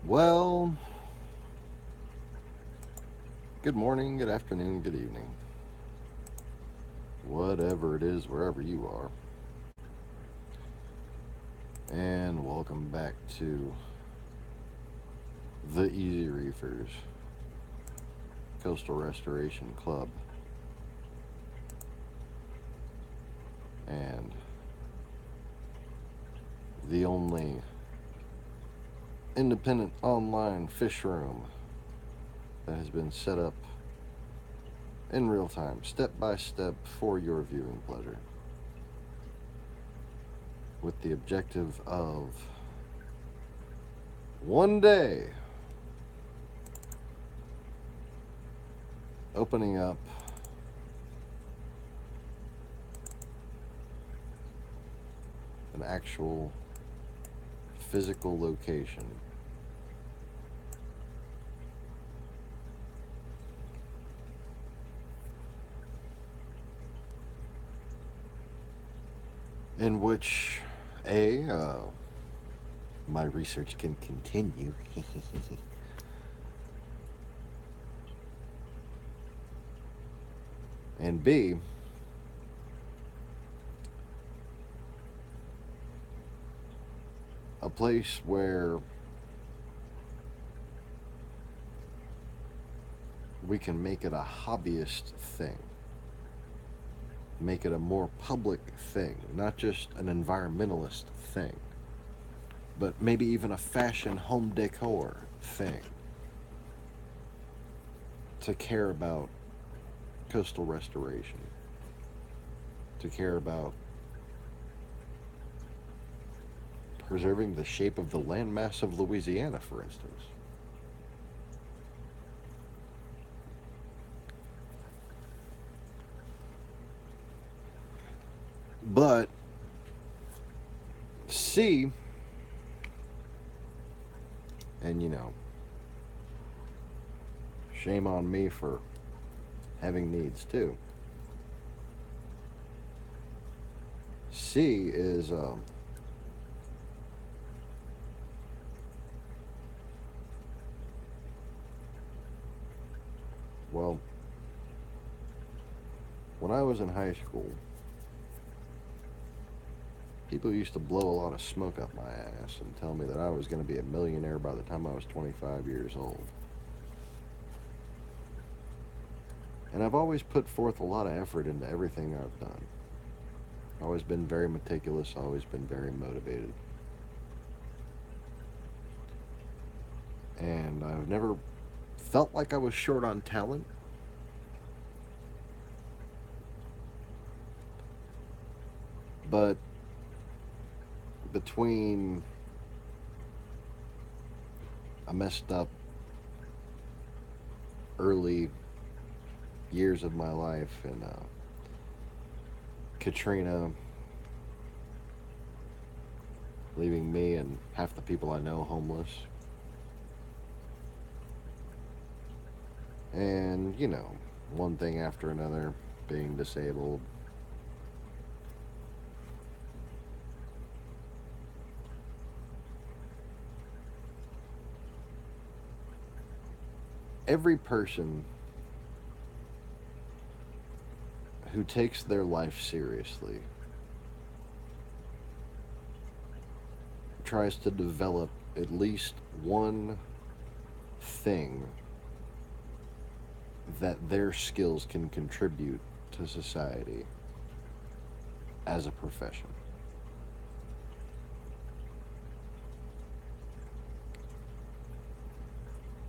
Well, good morning, good afternoon, good evening. Whatever it is, wherever you are. And welcome back to the Easy Reefers Coastal Restoration Club. And the only independent online fish room that has been set up in real time, step by step, for your viewing pleasure, with the objective of one day opening up an actual physical location in which my research can continue. And B, a place where we can make it a hobbyist thing, make it a more public thing, not just an environmentalist thing, but maybe even a fashion home decor thing, to care about coastal restoration, to care about preserving the shape of the landmass of Louisiana, for instance. But C, and shame on me for having needs too. C is well, when I was in high school, people used to blow a lot of smoke up my ass and tell me that I was going to be a millionaire by the time I was 25 years old. And I've always put forth a lot of effort into everything I've done. I've always been very meticulous, always been very motivated. And I've never felt like I was short on talent. But between a messed up early years of my life and Katrina leaving me and half the people I know homeless, and one thing after another, being disabled, every person who takes their life seriously tries to develop at least one thing that their skills can contribute to society as a profession.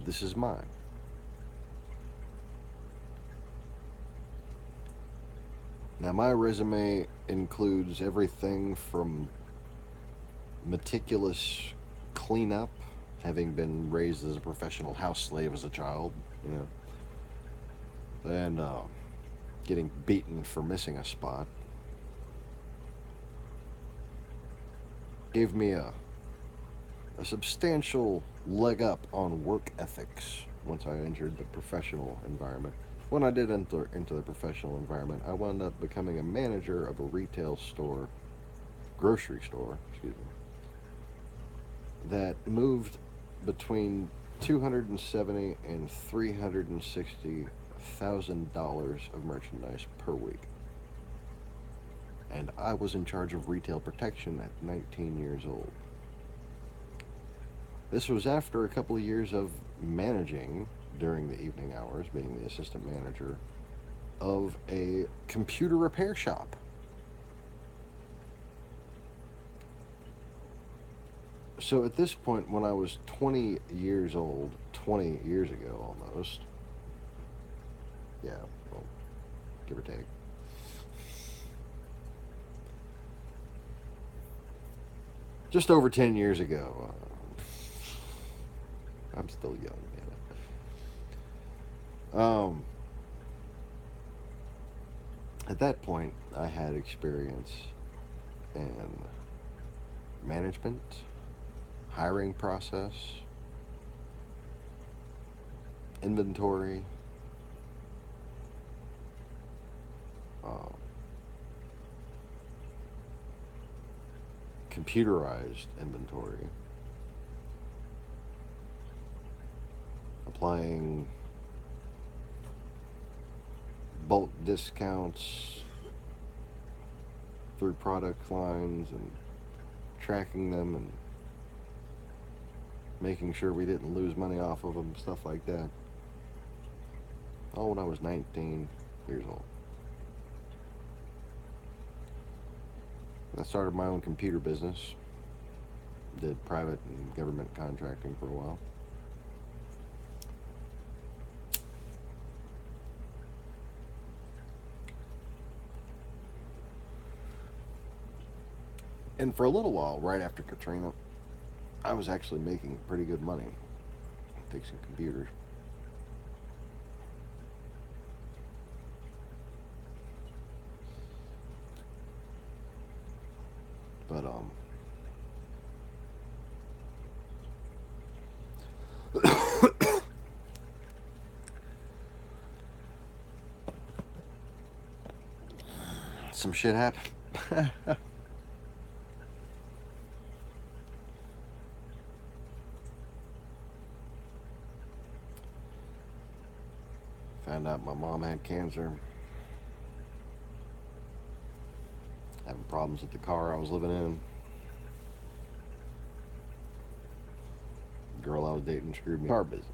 This is mine. Now, my resume includes everything from meticulous cleanup, having been raised as a professional house slave as a child, and getting beaten for missing a spot. Gave me a substantial leg up on work ethics once I entered the professional environment. When I did enter into the professional environment, I wound up becoming a manager of a retail store, grocery store, excuse me, that moved between $270 and $360,000 of merchandise per week. And I was in charge of retail protection at 19 years old. This was after a couple of years of managing during the evening hours, being the assistant manager of a computer repair shop. So at this point, when I was 20 years old, 20 years ago almost, yeah, well, give or take, just over 10 years ago, I'm still young, man. At that point, I had experience in management, hiring process, inventory, um, computerized inventory, applying bulk discounts through product lines and tracking them and making sure we didn't lose money off of them, stuff like that. All when I was 19 years old. I started my own computer business, did private and government contracting for a while. And for a little while, right after Katrina, I was actually making pretty good money fixing computers. But some shit happened. Found out my mom had cancer. Having problems with the car I was living in. The girl I was dating screwed me. Car business.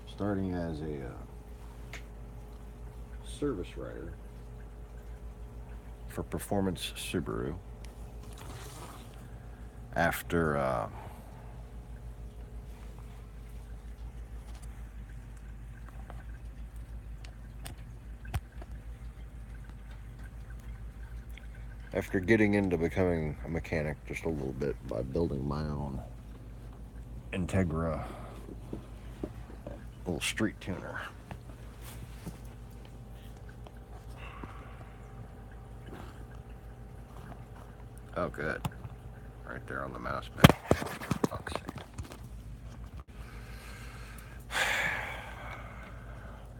Starting as a service writer for Performance Subaru. After after getting into becoming a mechanic just a little bit by building my own Integra little street tuner. Oh, good. Right there on the mouse pad. Fuck's sake.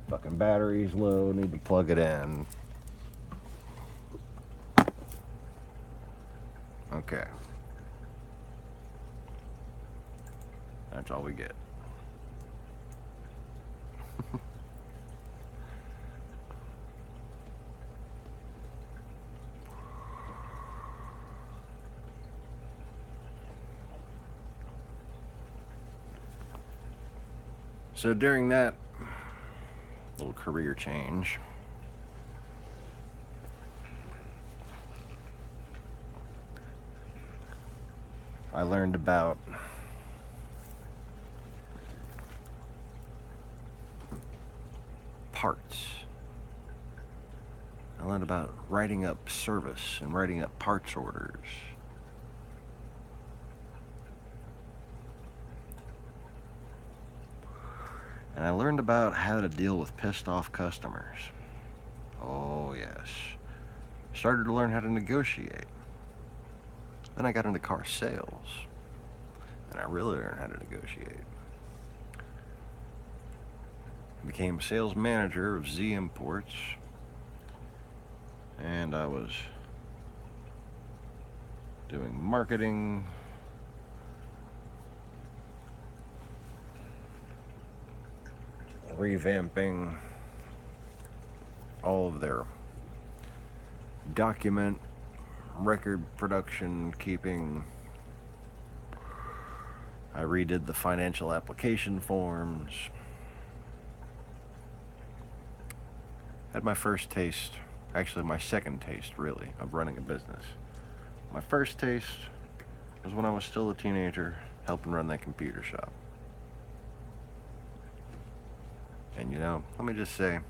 Fucking battery's low, need to plug it in. Okay. That's all we get. So during that little career change, I learned about parts. I learned about writing up service and writing up parts orders. And I learned about how to deal with pissed off customers. Oh, yes. Started to learn how to negotiate. Then I got into car sales. And I really learned how to negotiate. Became sales manager of Z Imports. And I was doing marketing, revamping all of their document record production keeping. I redid the financial application forms. Had my first taste, actually my second taste really, of running a business. My first taste was when I was still a teenager helping run that computer shop. And you know, let me just say,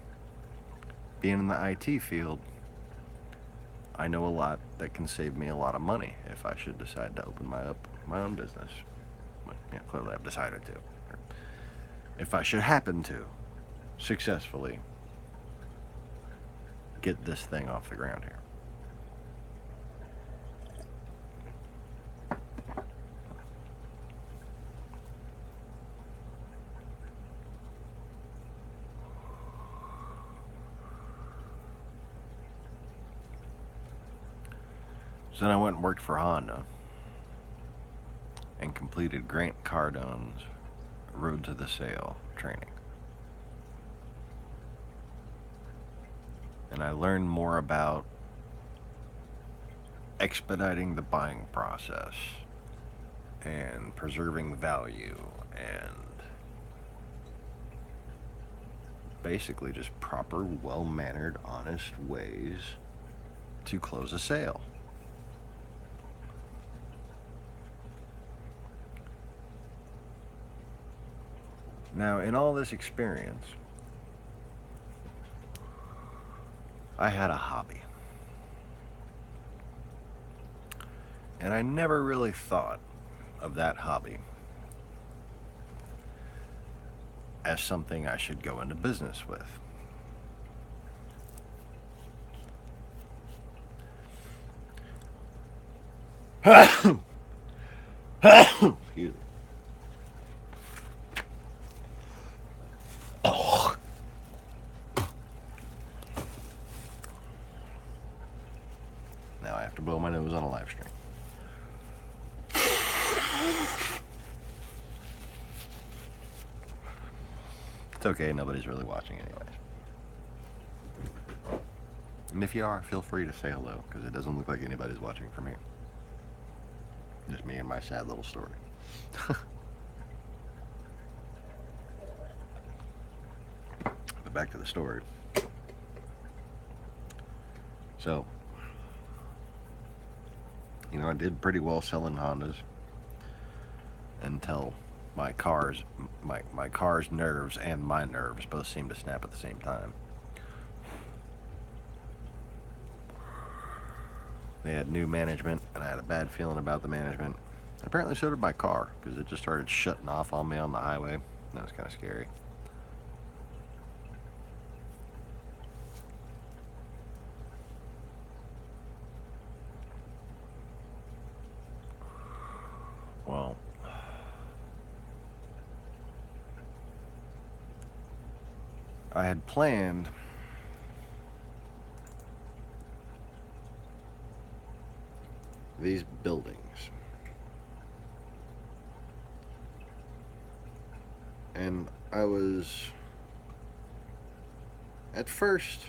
being in the IT field, I know a lot that can save me a lot of money if I should decide to open my own business. But, yeah, clearly I've decided to. If I should happen to successfully get this thing off the ground here. So then I went and worked for Honda and completed Grant Cardone's Road to the Sale training. And I learned more about expediting the buying process and preserving value and basically just proper, well-mannered, honest ways to close a sale. Now, in all this experience, I had a hobby. And I never really thought of that hobby as something I should go into business with. Excuse me. Oh. Now I have to blow my nose on a live stream. It's okay, nobody's really watching anyways. And if you are, feel free to say hello, because it doesn't look like anybody's watching for me. Just me and my sad little story. But back to the story. So, you know, I did pretty well selling Hondas until my car's nerves and my nerves both seemed to snap at the same time. They had new management, and I had a bad feeling about the management. Apparently so did my car, because it just started shutting off on me on the highway. That was kind of scary. Well, I had planned these buildings. And I was, at first,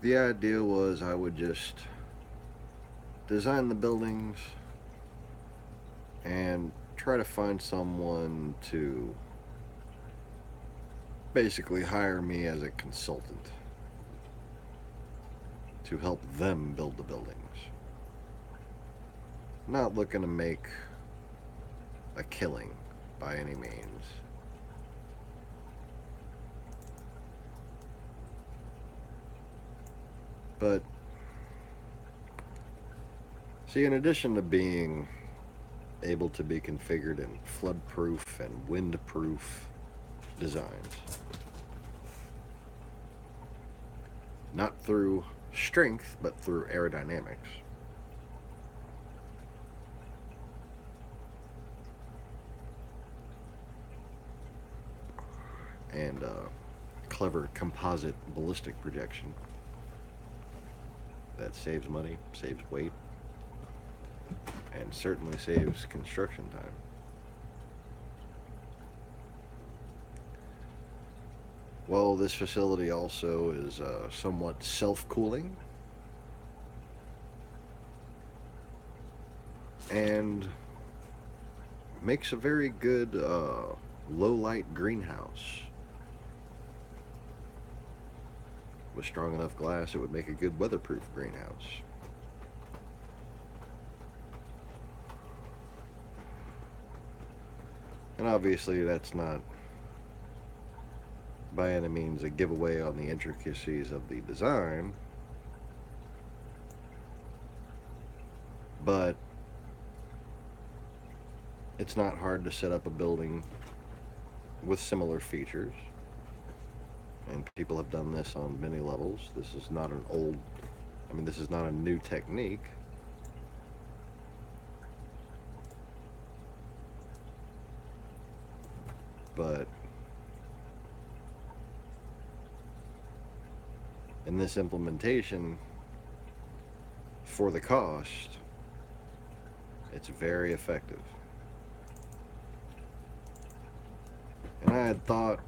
the idea was I would just design the buildings and try to find someone to basically hire me as a consultant to help them build the buildings. Not looking to make a killing by any means. But, see, in addition to being able to be configured in flood-proof and wind-proof designs, not through strength, but through aerodynamics, and clever composite ballistic projection that saves money, saves weight, and certainly saves construction time. Well, this facility also is somewhat self-cooling and makes a very good low-light greenhouse. With strong enough glass, it would make a good weatherproof greenhouse. And obviously, that's not by any means a giveaway on the intricacies of the design, but it's not hard to set up a building with similar features. And people have done this on many levels. This is not an old, I mean, this is not a new technique. But in this implementation, for the cost, it's very effective. And I had thought,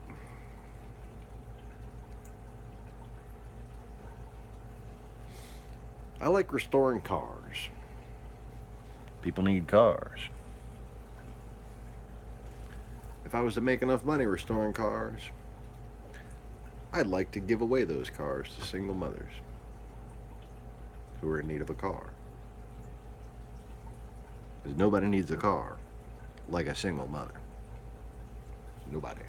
I like restoring cars. People need cars. If I was to make enough money restoring cars, I'd like to give away those cars to single mothers who are in need of a car. Because nobody needs a car like a single mother. Nobody.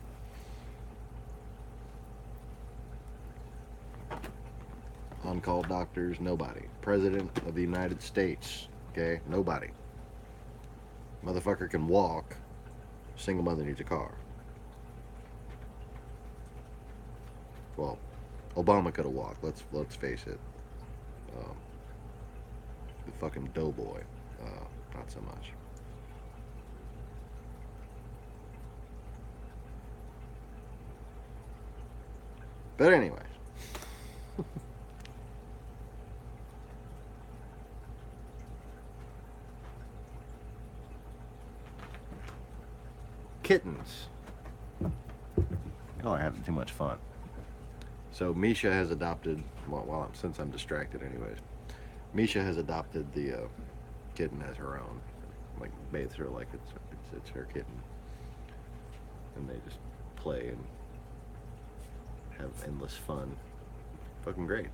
On-call doctors, nobody. President of the United States, okay? Nobody. Motherfucker can walk. Single mother needs a car. Well, Obama could have walked. Let's face it. Um, the fucking doughboy, not so much. But anyways, kittens. Y'all are having too much fun. So Misha has adopted. Well, since I'm distracted, anyways, Misha has adopted the kitten as her own. Like bathes her like it's her kitten, and they just play and have endless fun. Fucking great.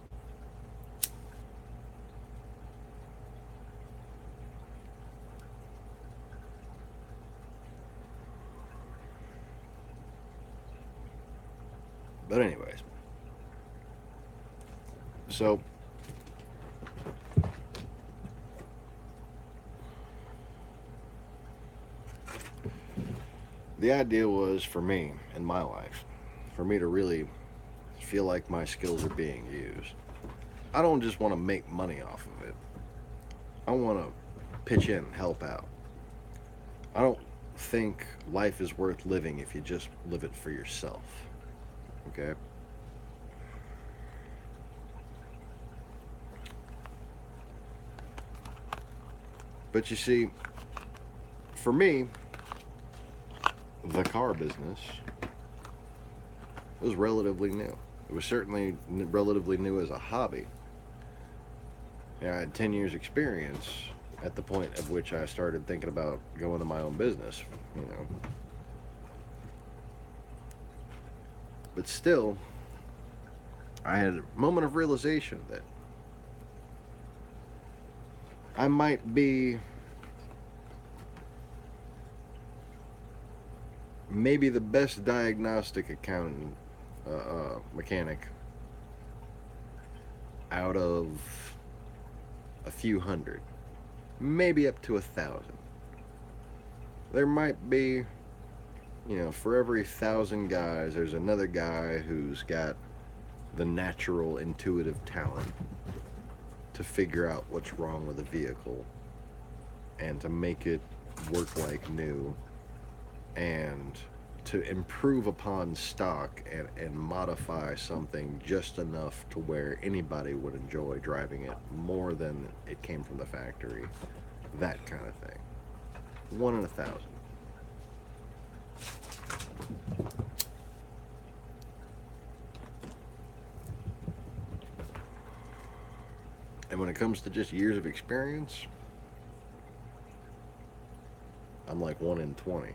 But anyways, so the idea was for me in my life, for me to really feel like my skills are being used. I don't just want to make money off of it. I want to pitch in, help out. I don't think life is worth living if you just live it for yourself. Okay? But you see, for me, the car business was relatively new. It was certainly relatively new as a hobby. Yeah, I had 10 years experience at the point at which I started thinking about going to my own business, you know. But still, I had a moment of realization that I might be maybe the best diagnostic accountant, mechanic out of a few hundred, maybe up to 1,000. There might be, you know, for every 1,000 guys, there's another guy who's got the natural intuitive talent to figure out what's wrong with a vehicle and to make it work like new and to improve upon stock and modify something just enough to where anybody would enjoy driving it more than it came from the factory. That kind of thing. 1 in 1,000. And when it comes to just years of experience, I'm like 1 in 20.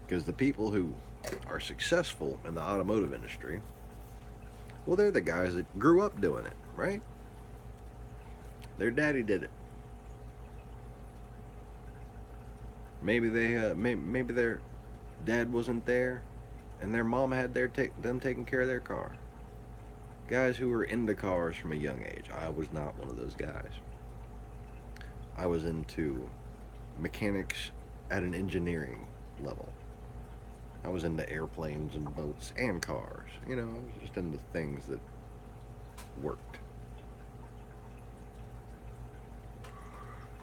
Because the people who are successful in the automotive industry, well, they're the guys that grew up doing it, right? Their daddy did it. Maybe their dad wasn't there, and their mom had them taking care of their car. Guys who were into cars from a young age. I was not one of those guys. I was into mechanics at an engineering level. I was into airplanes and boats and cars. I was just into things that worked.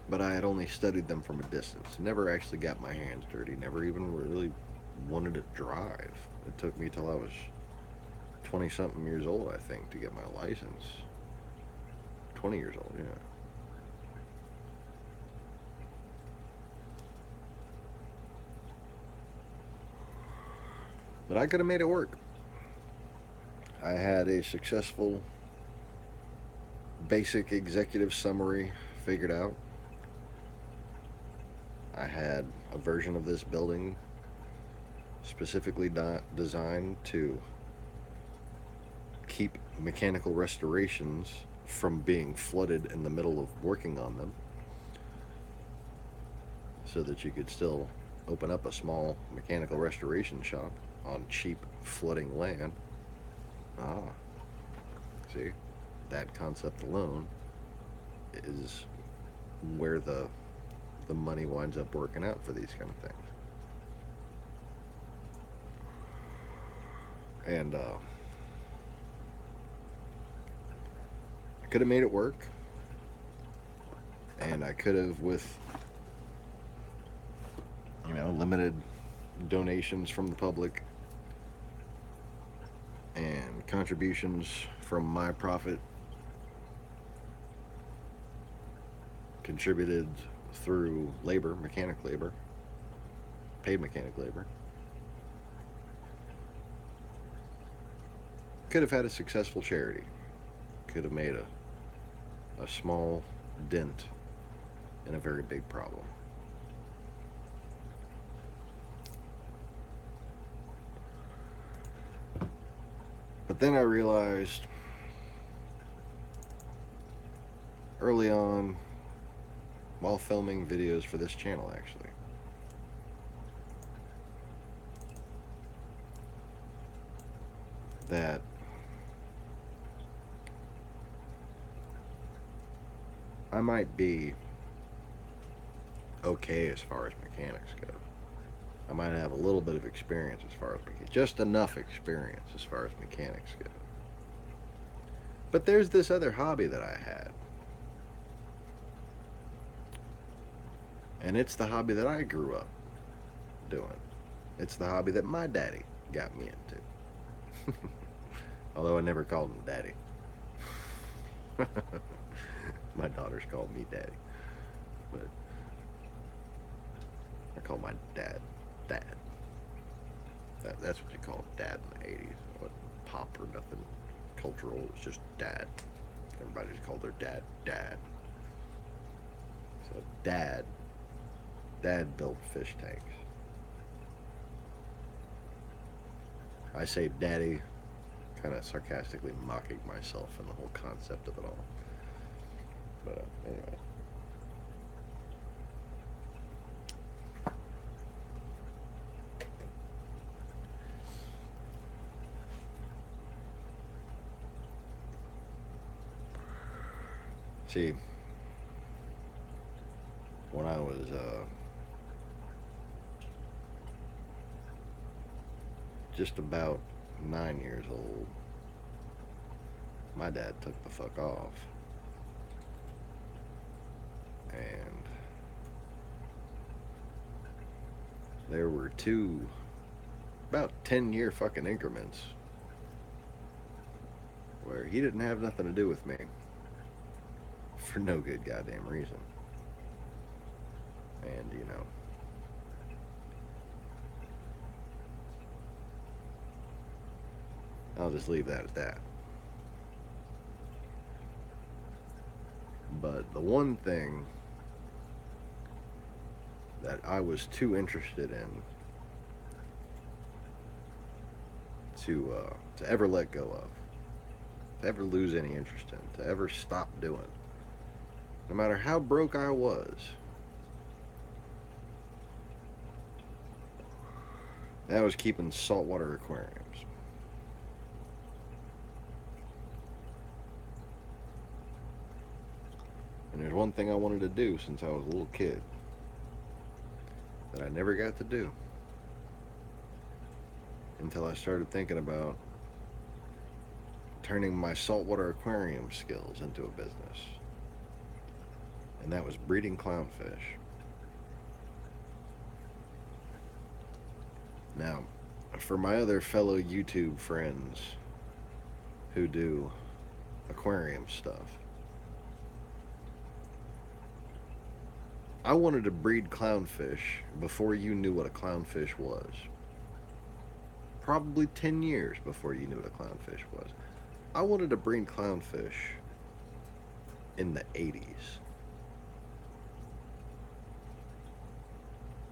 But I had only studied them from a distance. Never actually got my hands dirty. Never even really wanted to drive. It took me till I was 20 something years old, I think, to get my license. 20 years old, yeah. But I could have made it work. I had a successful basic executive summary figured out. I had a version of this building specifically designed to keep mechanical restorations from being flooded in the middle of working on them, so that you could still open up a small mechanical restoration shop on cheap flooding land. Ah, see, that concept alone is where the money winds up working out for these kind of things. And I could have made it work, and I could have, with limited donations from the public and contributions from my profit, contributed through labor, mechanic labor, paid mechanic labor, could have had a successful charity. Could have made a small dent in a very big problem. But then I realized early on, while filming videos for this channel, actually, that I might be okay as far as mechanics go. I might have a little bit of experience as far as mechanics, just enough experience as far as mechanics go. But there's this other hobby that I had. And it's the hobby that I grew up doing. It's the hobby that my daddy got me into. Although I never called him daddy. My daughters call me daddy. But I call my dad dad. That's what you call dad in the 80s. It wasn't pop or nothing cultural. It was just dad. Everybody just called their dad dad. So dad built fish tanks. I say daddy, kind of sarcastically mocking myself and the whole concept of it all. But anyway. See, when I was just about 9 years old, my dad took the fuck off. And there were two about 10-year fucking increments where he didn't have nothing to do with me for no good goddamn reason. And, I'll just leave that at that. But the one thing that I was too interested in to ever let go of, to ever lose any interest in, to ever stop doing, no matter how broke I was, that was keeping saltwater aquariums. And there's one thing I wanted to do since I was a little kid that I never got to do until I started thinking about turning my saltwater aquarium skills into a business. And that was breeding clownfish. Now, for my other fellow YouTube friends who do aquarium stuff, I wanted to breed clownfish before you knew what a clownfish was. Probably 10 years before you knew what a clownfish was. I wanted to breed clownfish in the 80s.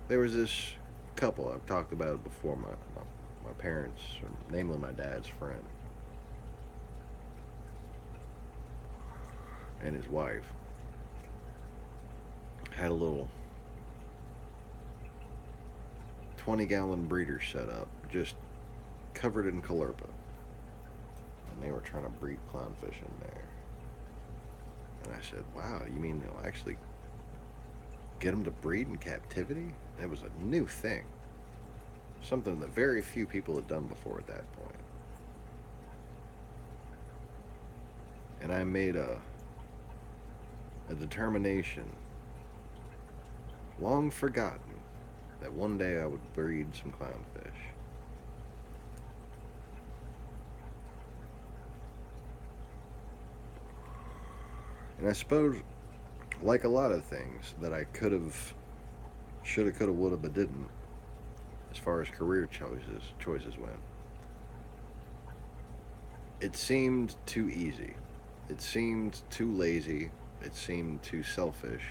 There was this couple, I've talked about it before, my parents, or namely my dad's friend, and his wife, had a little 20-gallon breeder set up, just covered in chlorpa. And they were trying to breed clownfish in there. And I said, wow, you mean they'll actually get them to breed in captivity? It was a new thing. Something that very few people had done before at that point. And I made a determination, long forgotten, that one day I would breed some clownfish. And I suppose, like a lot of things that I could have, shoulda, coulda, woulda, but didn't, as far as career choices went, it seemed too easy. It seemed too lazy. It seemed too selfish.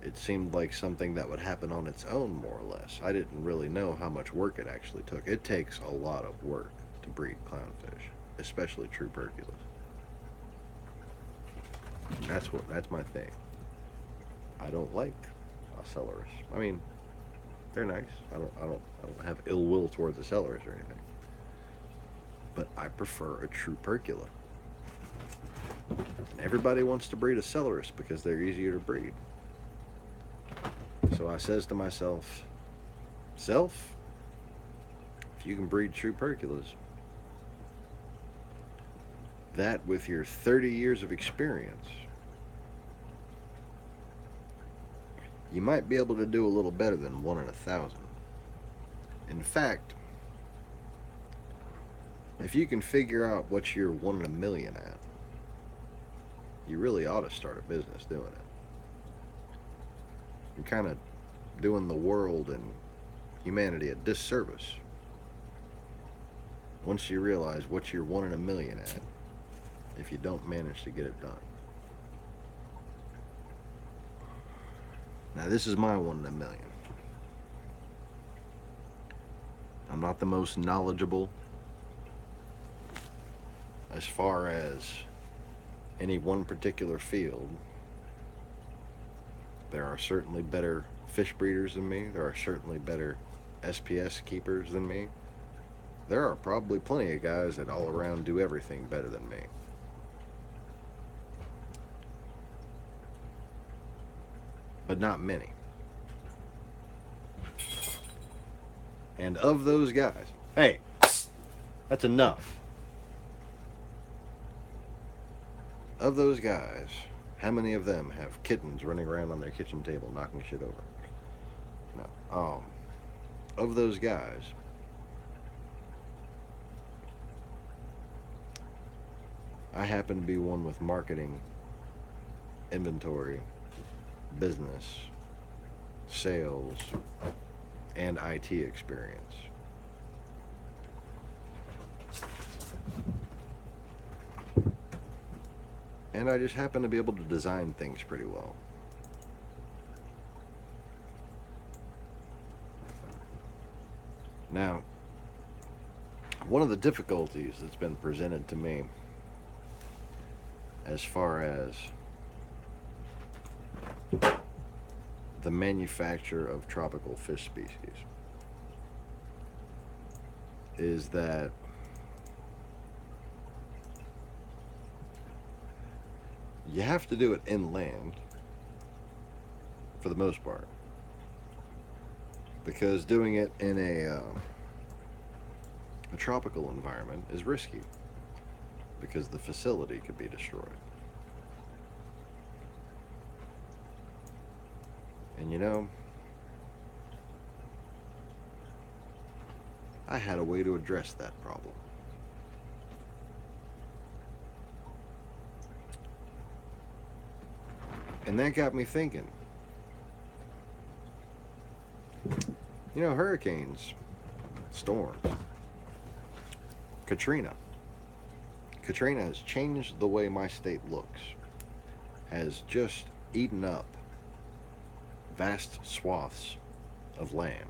It seemed like something that would happen on its own, more or less. I didn't really know how much work it actually took. It takes a lot of work to breed clownfish, especially true perculus. That's my thing. I don't like Ocellaris. I mean, they're nice. I don't have ill will towards Ocellaris or anything. But I prefer a true percula. And everybody wants to breed Ocellaris because they're easier to breed. So I says to myself, self, if you can breed true perculas, that with your 30 years of experience, you might be able to do a little better than 1 in 1,000. In fact, if you can figure out what you're 1 in a million at, you really ought to start a business doing it. You're kind of doing the world and humanity a disservice once you realize what you're 1 in a million at if you don't manage to get it done. Now, this is my 1 in a million. I'm not the most knowledgeable as far as any one particular field. There are certainly better fish breeders than me. There are certainly better SPS keepers than me. There are probably plenty of guys that all around do everything better than me. But not many. And of those guys, hey, that's enough. Of those guys, how many of them have kittens running around on their kitchen table knocking shit over? No. Of those guys, I happen to be one with marketing, inventory, business, sales, and IT experience. And I just happen to be able to design things pretty well. Now, one of the difficulties that's been presented to me as far as the manufacture of tropical fish species is that you have to do it inland for the most part, because doing it in a tropical environment is risky because the facility could be destroyed. And you know, I had a way to address that problem. And that got me thinking. You know, hurricanes, storms, Katrina. Katrina has changed the way my state looks, has just eaten up vast swaths of land,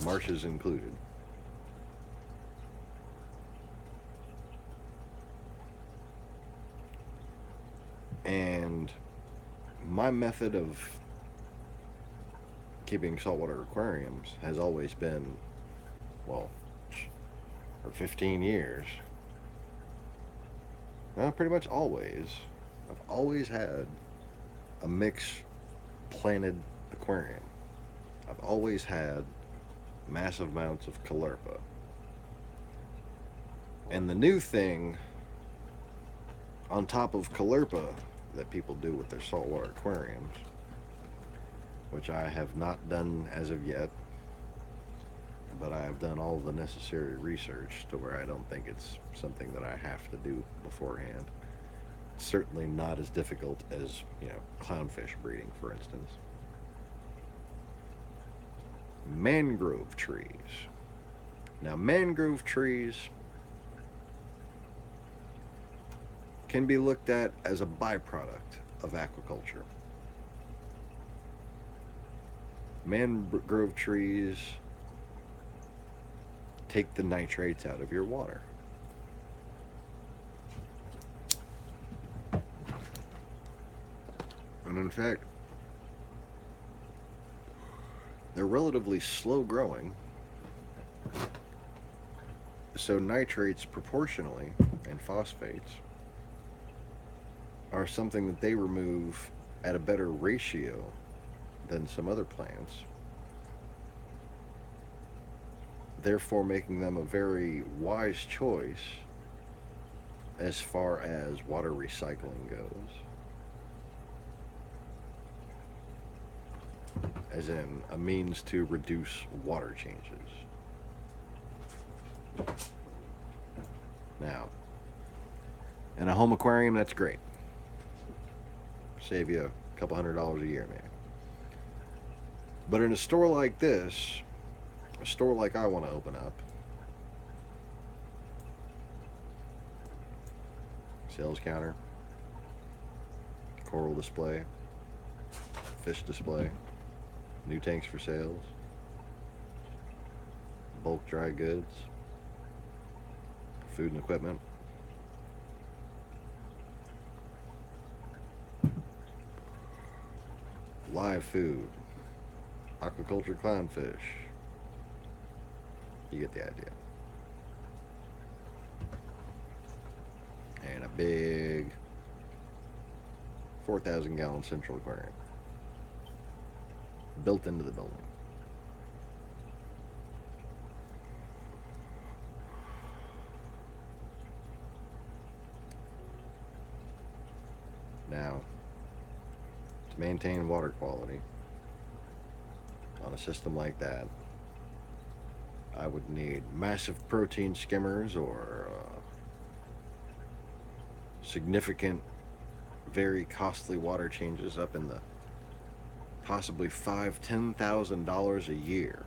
marshes included. And my method of keeping saltwater aquariums has always been, well, for 15 years, well, pretty much always, I've always had a mixed planted aquarium. I've always had massive amounts of caulerpa. And the new thing on top of caulerpa that people do with their saltwater aquariums, which I have not done as of yet, but I have done all the necessary research to where I don't think it's something that I have to do beforehand. It's certainly not as difficult as, clownfish breeding, for instance. Mangrove trees. Now, mangrove trees can be looked at as a byproduct of aquaculture. Mangrove trees take the nitrates out of your water. And in fact, they're relatively slow growing, so nitrates proportionally and phosphates are something that they remove at a better ratio than some other plants, therefore making them a very wise choice as far as water recycling goes, as in a means to reduce water changes. Now, in a home aquarium, that's great. Save you a couple $100 a year, maybe. But in a store like this, a store like I want to open up, sales counter, coral display, fish display, new tanks for sales, bulk dry goods, food and equipment. Live food, aquaculture clownfish. You get the idea. And a big 4,000 gallon central aquarium built into the building. Now, to maintain water quality on a system like that, I would need massive protein skimmers or significant, very costly water changes up in the possibly $5,000-$10,000 a year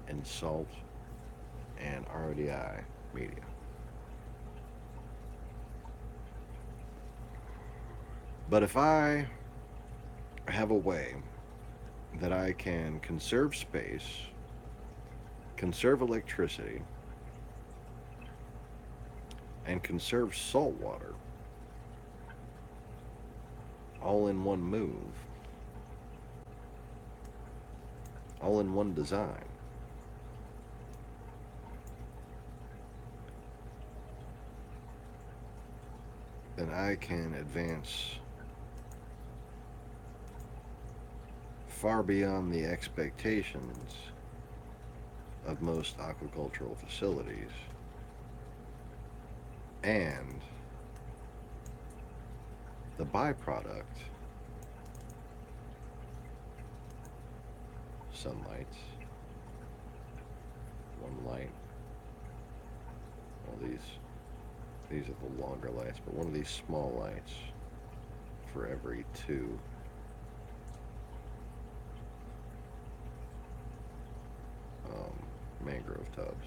in salt and RODI media. But if I have a way that I can conserve space, conserve electricity, and conserve salt water all in one move, all in one design, then I can advance far beyond the expectations of most aquacultural facilities, and the byproduct, sunlight, one light, well, these are the longer lights, but one of these small lights for every two mangrove tubs,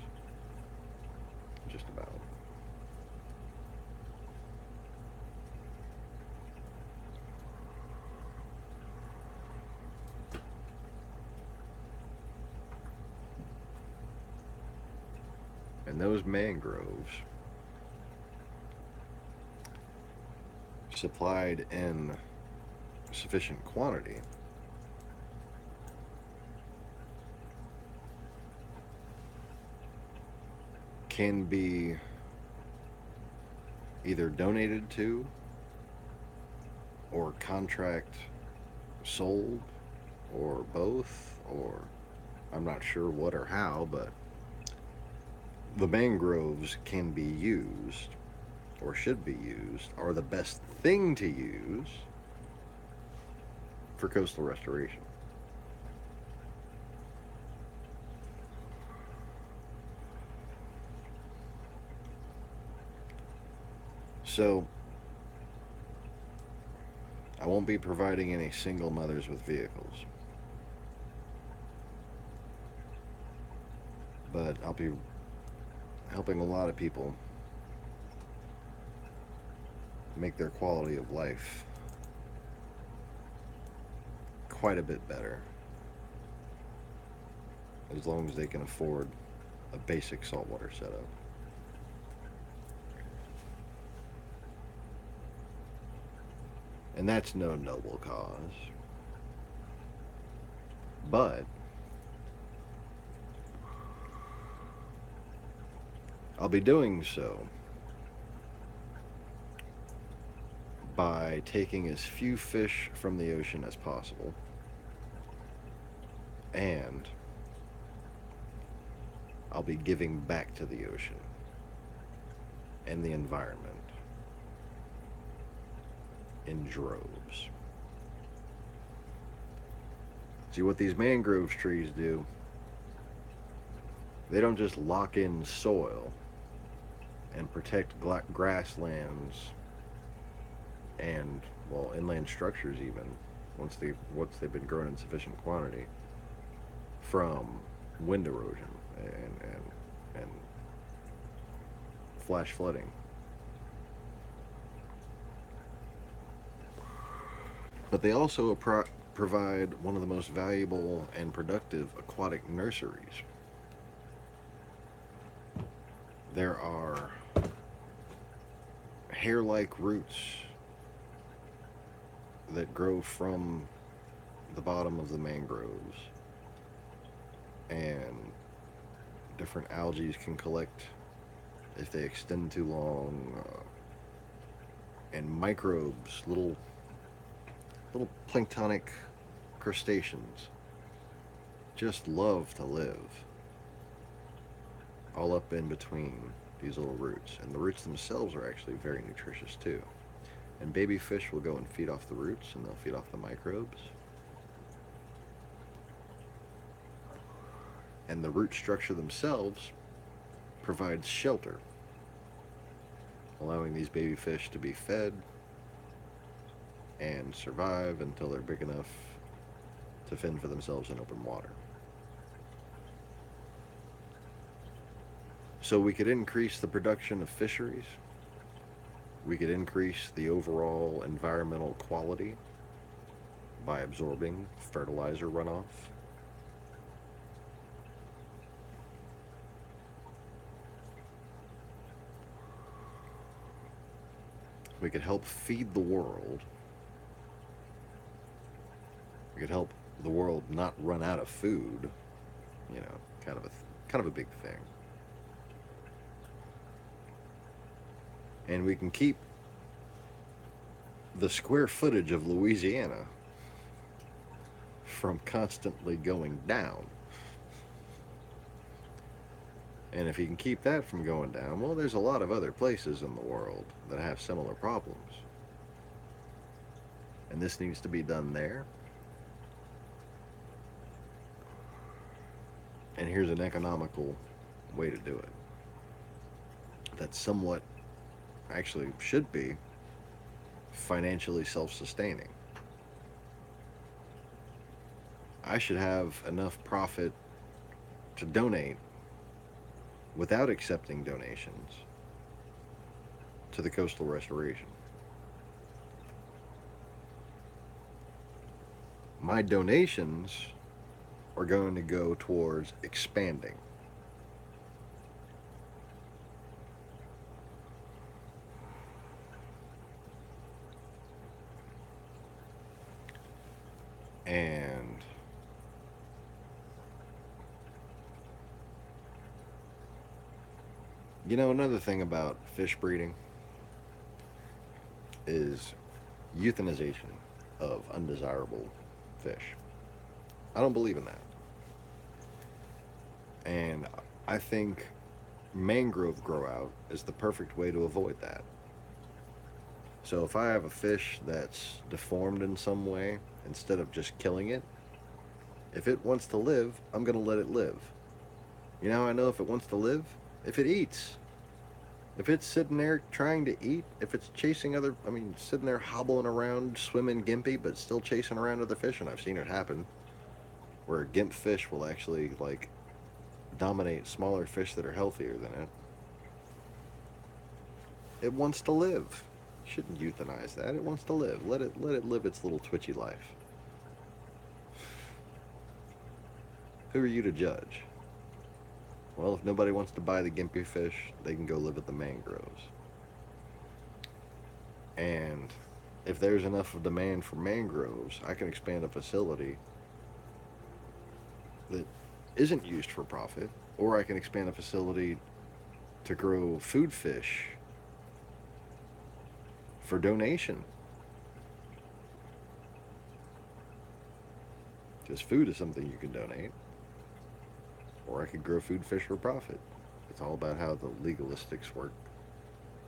just about. And those mangroves, supplied in sufficient quantity, can be either donated to or contract sold or both, or I'm not sure what or how, but the mangroves can be used or should be used, are the best thing to use for coastal restoration. So, I won't be providing any single mothers with vehicles, but I'll be helping a lot of people make their quality of life quite a bit better, as long as they can afford a basic saltwater setup. And that's no noble cause. But I'll be doing so by taking as few fish from the ocean as possible, and I'll be giving back to the ocean and the environment in droves. See, what these mangrove trees do, they don't just lock in soil and protect grasslands and, well, inland structures even, once they've been grown in sufficient quantity, from wind erosion and flash flooding. But they also provide one of the most valuable and productive aquatic nurseries. There are hair-like roots that grow from the bottom of the mangroves, and different algae can collect if they extend too long, and microbes, little planktonic crustaceans, just love to live all up in between these little roots. And the roots themselves are actually very nutritious too. And baby fish will go and feed off the roots, and they'll feed off the microbes. And the root structure themselves provides shelter allowing these baby fish to be fed and survive until they're big enough to fend for themselves in open water. So we could increase the production of fisheries. We could increase the overall environmental quality by absorbing fertilizer runoff. We could help feed the world. We could help the world not run out of food. You know, kind of a big thing. And we can keep the square footage of Louisiana from constantly going down. And if you can keep that from going down, well, there's a lot of other places in the world that have similar problems. And this needs to be done there. And here's an economical way to do it that's somewhat, actually, should be financially self sustaining. I should have enough profit to donate without accepting donations to the coastal restoration. My donations are going to go towards expanding. And you know, another thing about fish breeding is euthanization of undesirable fish. I don't believe in that. And I think mangrove grow out is the perfect way to avoid that. So if I have a fish that's deformed in some way, instead of just killing it, if it wants to live, I'm going to let it live. You know how I know if it wants to live? If it eats. If it's sitting there trying to eat, if it's chasing other, I mean, sitting there hobbling around, swimming gimpy, but still chasing around other fish, and I've seen it happen, where a gimp fish will actually, like, dominate smaller fish that are healthier than it. It wants to live. You shouldn't euthanize that. It wants to live. Let it live its little twitchy life. Who are you to judge? Well, if nobody wants to buy the gimpy fish, they can go live at the mangroves. And if there's enough of demand for mangroves, I can expand a facility that isn't used for profit, or I can expand a facility to grow food fish for donation. Because food is something you can donate. Or I could grow food fish for profit. It's all about how the legalistics work.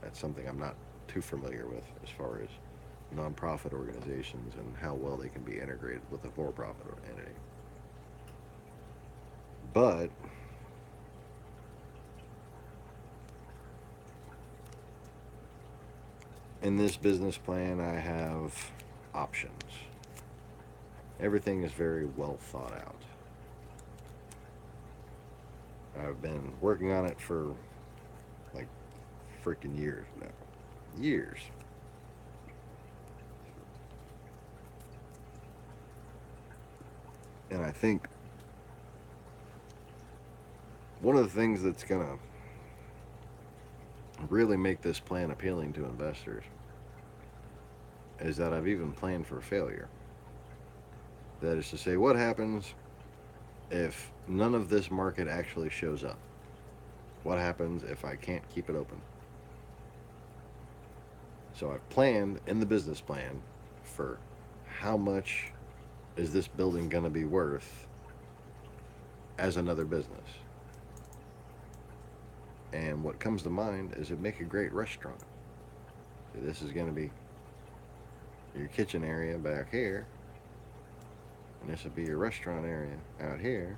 That's something I'm not too familiar with as far as nonprofit organizations and how well they can be integrated with a for-profit entity. But in this business plan, I have options. Everything is very well thought out. I've been working on it for like freaking years now. Years. And I think one of the things that's going to really make this plan appealing to investors is that I've even planned for failure. That is to say, what happens if none of this market actually shows up? What happens if I can't keep it open? So I've planned in the business plan for how much is this building going to be worth as another business. And what comes to mind is it'd make a great restaurant. This is going to be your kitchen area back here, and this will be your restaurant area out here.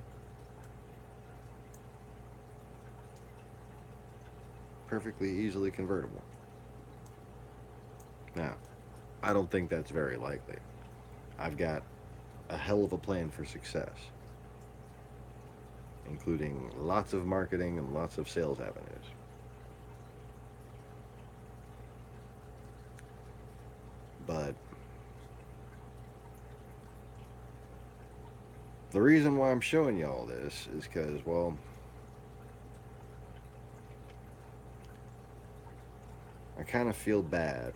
Perfectly easily convertible. Now, I don't think that's very likely. I've got a hell of a plan for success, including lots of marketing and lots of sales avenues. But the reason why I'm showing you all this is because, well, I kind of feel bad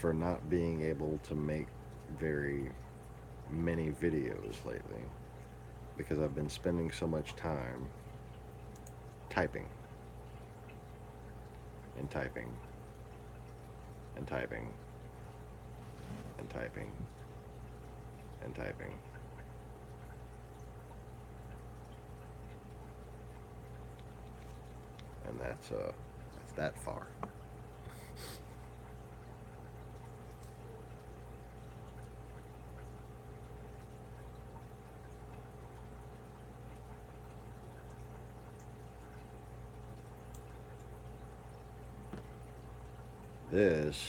for not being able to make very many videos lately because I've been spending so much time typing and typing and typing and typing and typing. And that's that far. This,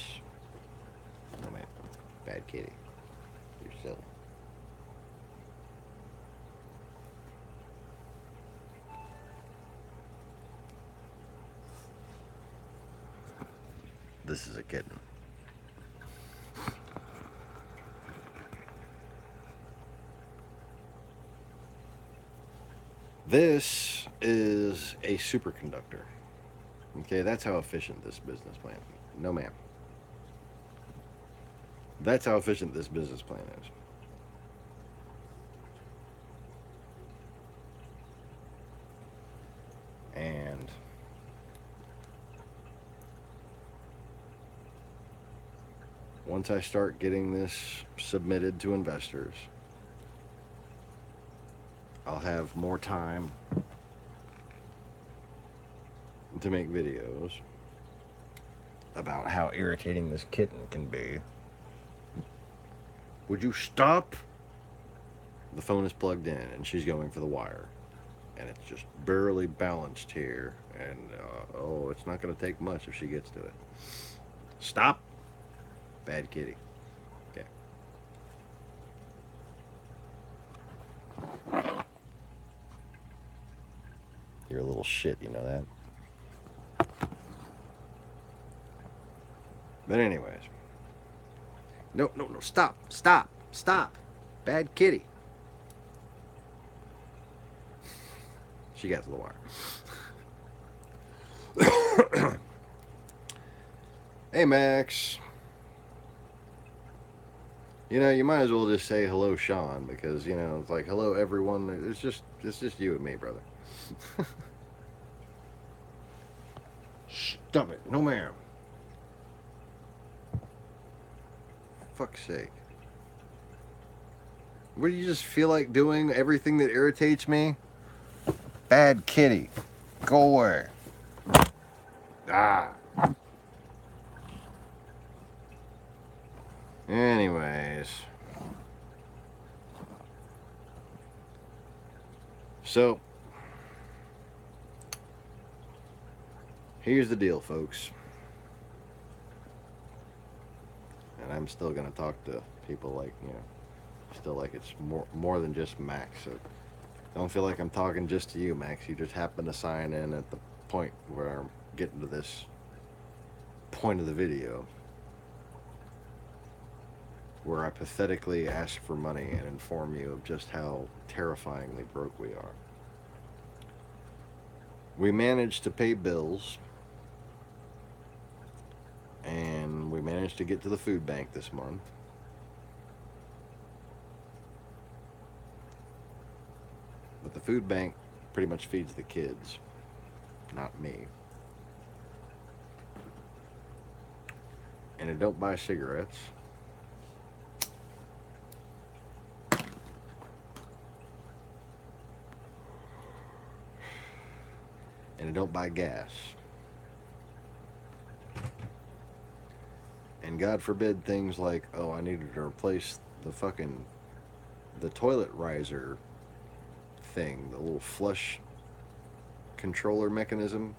oh man, bad kitty, you're silly. This is a kitten. This is a superconductor. Okay, that's how efficient this business plan. No, ma'am. That's how efficient this business plan is. And once I start getting this submitted to investors, I'll have more time to make videos about how irritating this kitten can be. Would you stop? The phone is plugged in and she's going for the wire. And it's just barely balanced here. And, oh, it's not going to take much if she gets to it. Stop. Bad kitty. Okay. You're a little shit, you know that? But anyways. No, no, no. Stop. Stop. Stop. Bad kitty. She got to the wire. Hey, Max. You know, you might as well just say hello, Sean, because, you know, it's like, hello, everyone. It's just you and me, brother. Stop it. No, ma'am. Fuck's sake. What do you just feel like doing? Everything that irritates me? Bad kitty. Go away. Ah. Anyways. So, here's the deal, folks. And I'm still going to talk to people like, you know, still like it's more than just Max. So don't feel like I'm talking just to you, Max. You just happen to sign in at the point where I'm getting to this point of the video where I pathetically ask for money and inform you of just how terrifyingly broke we are. We managed to pay bills, and we managed to get to the food bank this month. But the food bank pretty much feeds the kids, not me. And it don't buy cigarettes. And it don't buy gas. And God forbid things like, oh, I needed to replace the toilet riser thing, the little flush controller mechanism.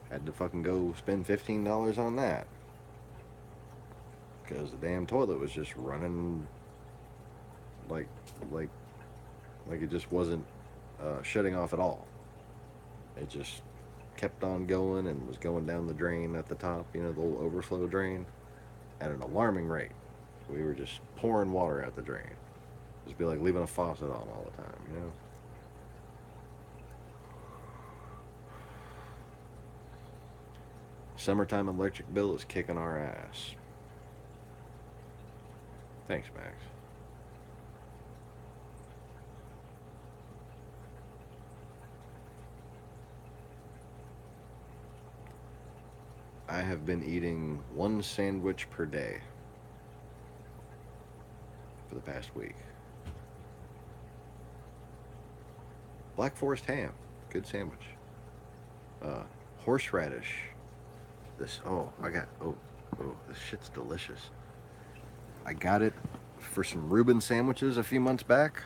Had to fucking go spend $15 on that. because the damn toilet was just running like like like it just wasn't shutting off at all. It just kept on going and was going down the drain at the top, the little overflow drain, at an alarming rate. We were just pouring water out the drain. Just be like leaving a faucet on all the time. Summertime electric bill is kicking our ass. Thanks, Max. I have been eating one sandwich per day for the past week. Black Forest ham, good sandwich. Horseradish. This shit's delicious. I got it for some Reuben sandwiches a few months back.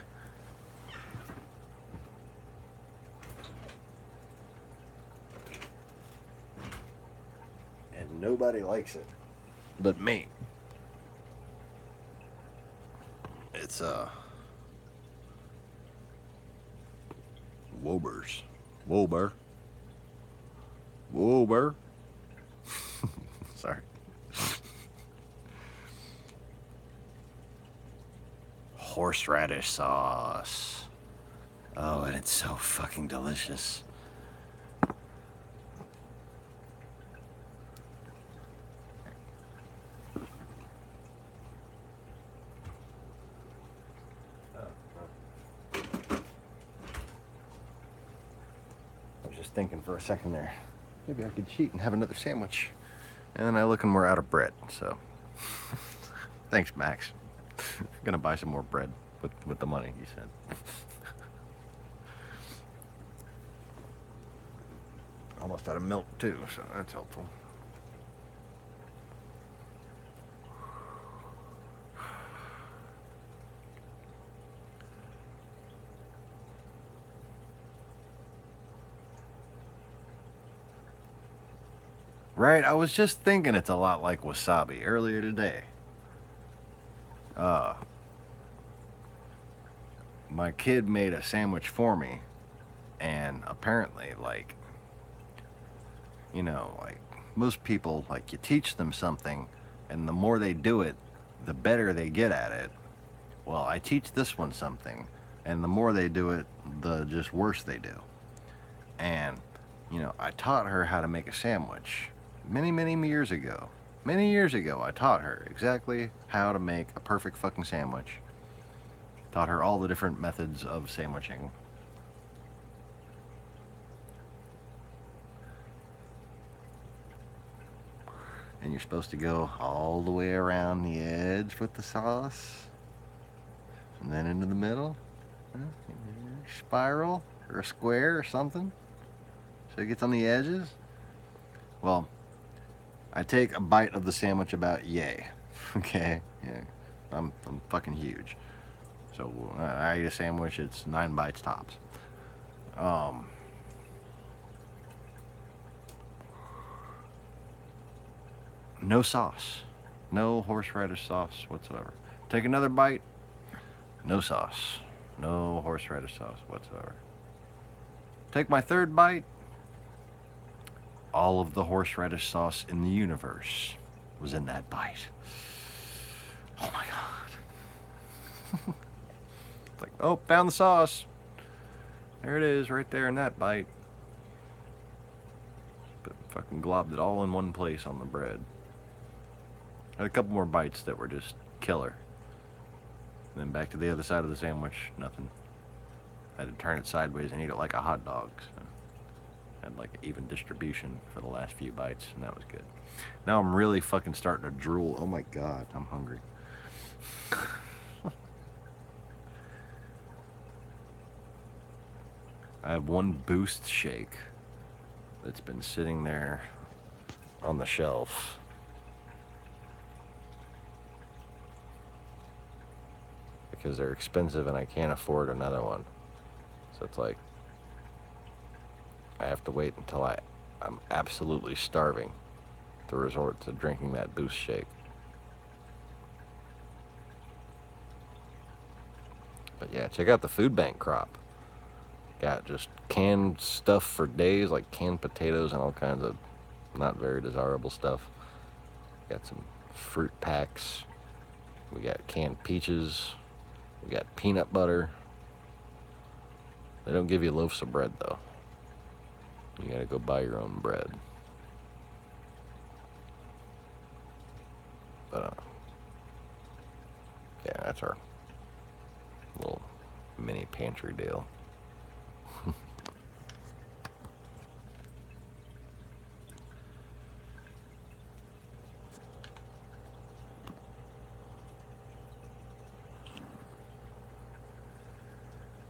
And nobody likes it but me. It's Wober. Sorry. Horseradish sauce. Oh, and it's so fucking delicious. I was just thinking for a second there. Maybe I could cheat and have another sandwich. And then I look and we're out of bread, so thanks, Max. I'm gonna buy some more bread with the money he sent. Almost out of milk too, so that's helpful. Right, I was just thinking it's a lot like wasabi earlier today. Uh, my kid made a sandwich for me, and apparently, like most people, like, you teach them something, and the more they do it, the better they get at it. Well, I teach this one something, and the more they do it, the just worse they do. And, I taught her how to make a sandwich many, many years ago. Many years ago, I taught her exactly how to make a perfect fucking sandwich. Taught her all the different methods of sandwiching. And you're supposed to go all the way around the edge with the sauce. And then into the middle. Spiral or a square or something. So it gets on the edges. Well, I take a bite of the sandwich about yay. Okay? Yeah. I'm fucking huge. So I eat a sandwich, it's 9 bites tops. No sauce. No horseradish sauce whatsoever. Take another bite. No sauce. No horseradish sauce whatsoever. Take my third bite. All of the horseradish sauce in the universe was in that bite. Oh my god. It's like, oh, found the sauce. There it is, right there in that bite. But fucking globbed it all in one place on the bread. Had a couple more bites that were just killer. And then back to the other side of the sandwich, nothing. I had to turn it sideways and eat it like a hot dog. So had like even distribution for the last few bites, and that was good. Now I'm really fucking starting to drool. Oh my god, I'm hungry. I have one Boost shake that's been sitting there on the shelf. Because they're expensive and I can't afford another one. So it's like, I have to wait until I'm absolutely starving to resort to drinking that Boost shake. But yeah, check out the food bank crop. Got just canned stuff for days, like canned potatoes and all kinds of not very desirable stuff. Got some fruit packs. We got canned peaches. We got peanut butter. They don't give you loaves of bread, though. You gotta go buy your own bread. But, yeah, that's our little mini pantry deal.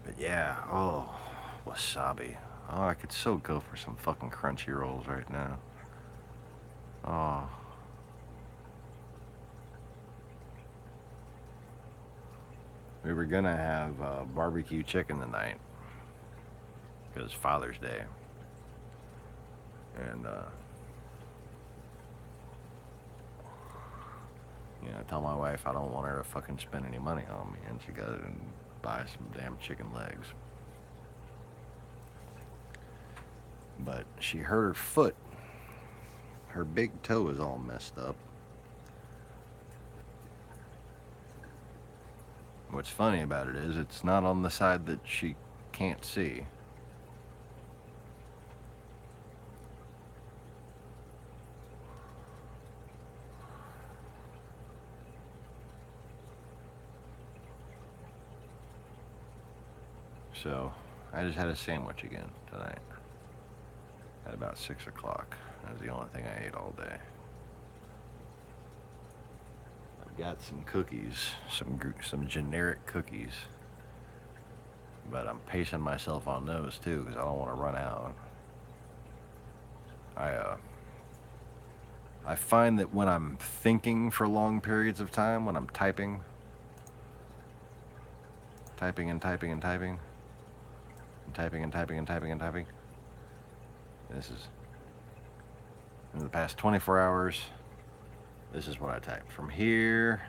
But yeah, oh, wasabi. Oh, I could so go for some fucking crunchy rolls right now. Oh. We were gonna have barbecue chicken tonight because Father's Day. And, I tell my wife I don't want her to fucking spend any money on me, and she goes and buys some damn chicken legs. But she hurt her foot. Her big toe is all messed up. What's funny about it is it's not on the side that she can't see. So I just had a sandwich again tonight at about 6 o'clock. That was the only thing I ate all day. I've got some cookies, some generic cookies, but I'm pacing myself on those too because I don't want to run out. I find that when I'm thinking for long periods of time, when I'm typing and typing and typing, and typing and typing and typing and typing. This is in the past 24 hours. This is what I typed from here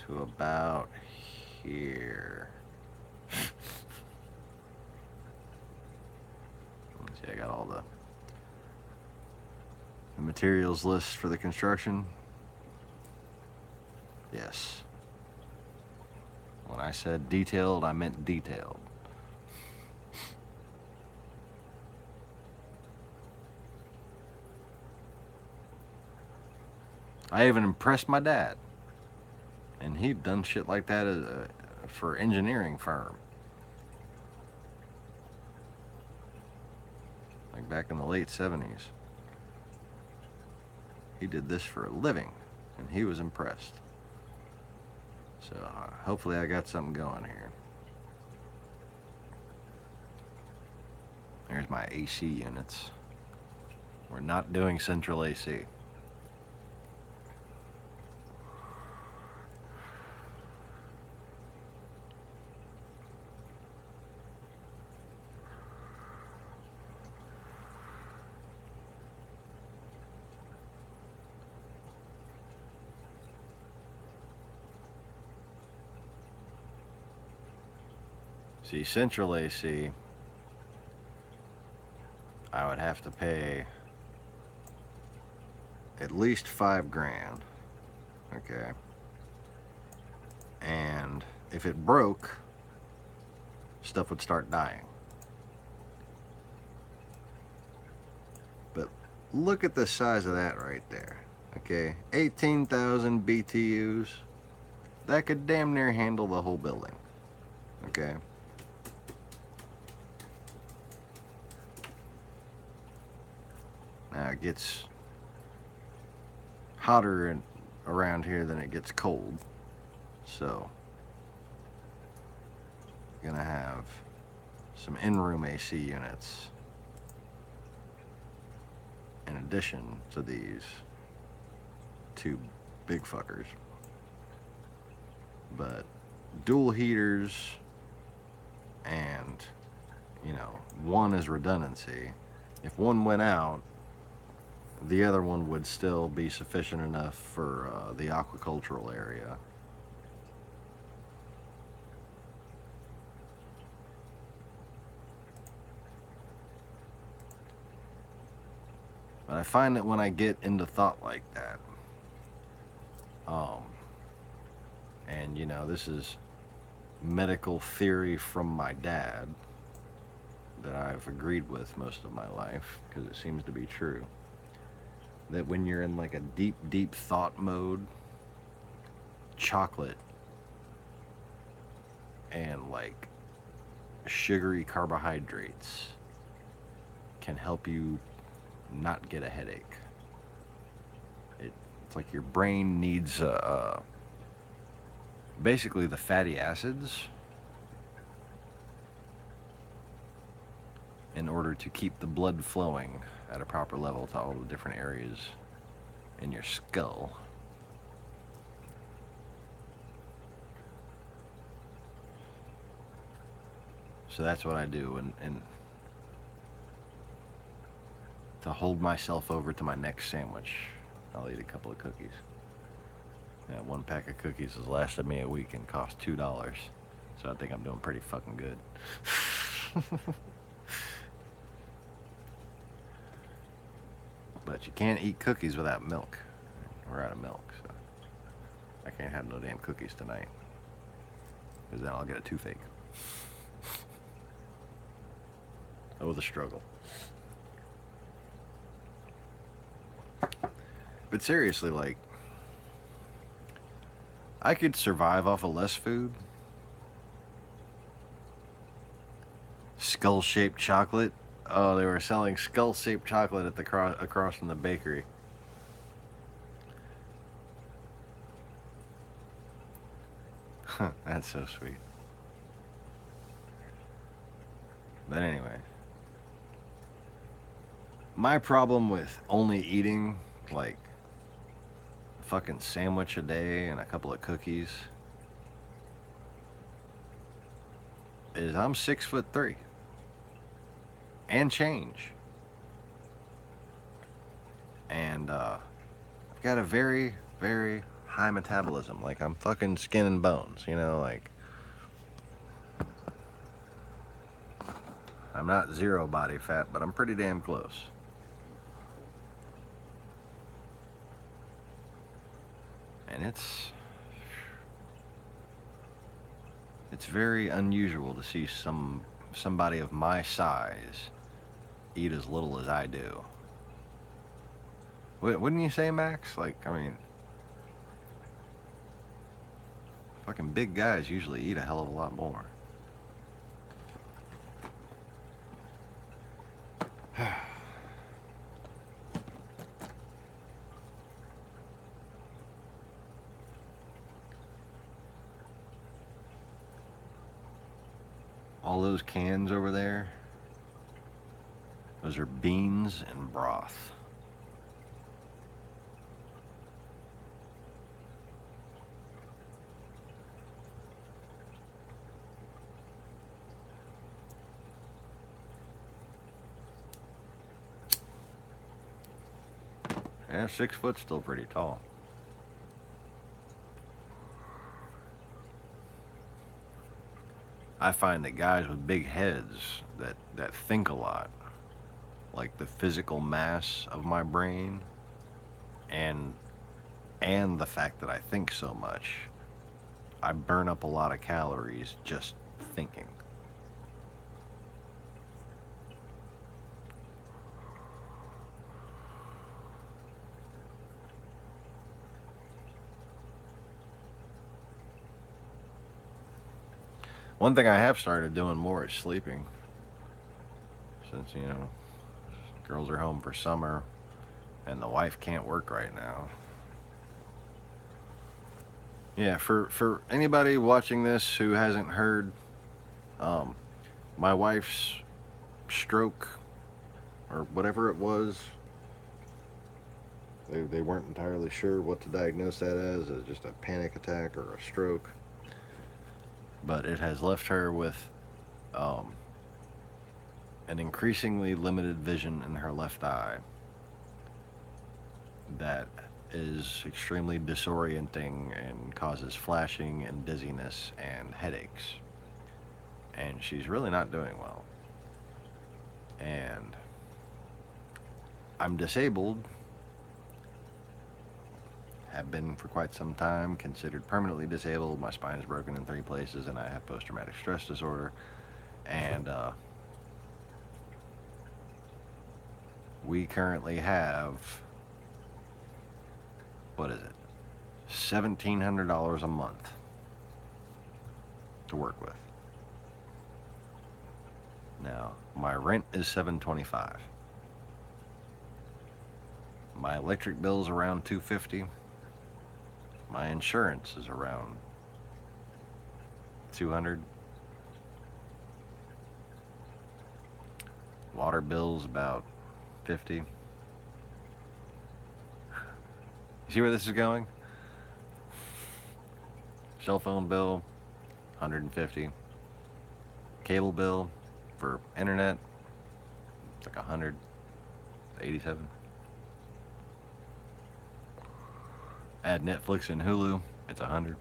to about here. Let's see, I got all the materials list for the construction. Yes. When I said detailed, I meant detailed. I even impressed my dad. And he'd done shit like that for engineering firm. Like back in the late 70s. He did this for a living, and he was impressed. So hopefully I got something going here. There's my AC units. We're not doing central AC. See, central AC, I would have to pay at least $5,000, okay? And if it broke, stuff would start dying. But look at the size of that right there, okay? 18,000 BTUs. That could damn near handle the whole building, okay? Now it gets hotter around here than it gets cold, so you're gonna have some in-room AC units in addition to these two big fuckers. But dual heaters, and one is redundancy. If one went out, The other one would still be sufficient enough for the aquacultural area. But I find that when I get into thought like that, um, and this is medical theory from my dad that I've agreed with most of my life because it seems to be true, that when you're in like a deep, deep thought mode, chocolate and like sugary carbohydrates can help you not get a headache. It's like your brain needs basically the fatty acids in order to keep the blood flowing at a proper level to all the different areas in your skull. So that's what I do, and to hold myself over to my next sandwich, I'll eat a couple of cookies. Yeah, one pack of cookies has lasted me a week and cost $2. So I think I'm doing pretty fucking good. But you can't eat cookies without milk. We're out of milk, so I can't have no damn cookies tonight. Because then I'll get a toothache. Oh, the struggle. But seriously, like, I could survive off of less food. Skull-shaped chocolate. Oh, they were selling skull-shaped chocolate at the across from the bakery. That's so sweet. But anyway, my problem with only eating like a fucking sandwich a day and a couple of cookies is I'm 6'3" and change, and I've got a very, very high metabolism. Like, I'm fucking skin and bones, like, I'm not zero body fat, but I'm pretty damn close. And it's very unusual to see somebody of my size eat as little as I do. Wouldn't you say, Max? Like, I mean, fucking big guys usually eat a hell of a lot more. All those cans over there, those are beans and broth. Yeah, 6 foot's still pretty tall. I find that guys with big heads that think a lot, like the physical mass of my brain and the fact that I think so much, I burn up a lot of calories just thinking. One thing I have started doing more is sleeping. Since, girls are home for summer and the wife can't work right now. Yeah, for anybody watching this who hasn't heard, my wife's stroke, or whatever it was, they weren't entirely sure what to diagnose that as just a panic attack or a stroke. But it has left her with an increasingly limited vision in her left eye. that is extremely disorienting and causes flashing and dizziness and headaches. And she's really not doing well. And I'm disabled, have been for quite some time, considered permanently disabled. My spine is broken in 3 places, and I have post traumatic stress disorder. And we currently have, what is it, $1,700 a month to work with. Now, my rent is $725. My electric bill is around $250. My insurance is around $200. Water bill's about $50. You see where this is going? Cell phone bill, $150. Cable bill for internet, it's like $187. Add Netflix and Hulu, it's $100.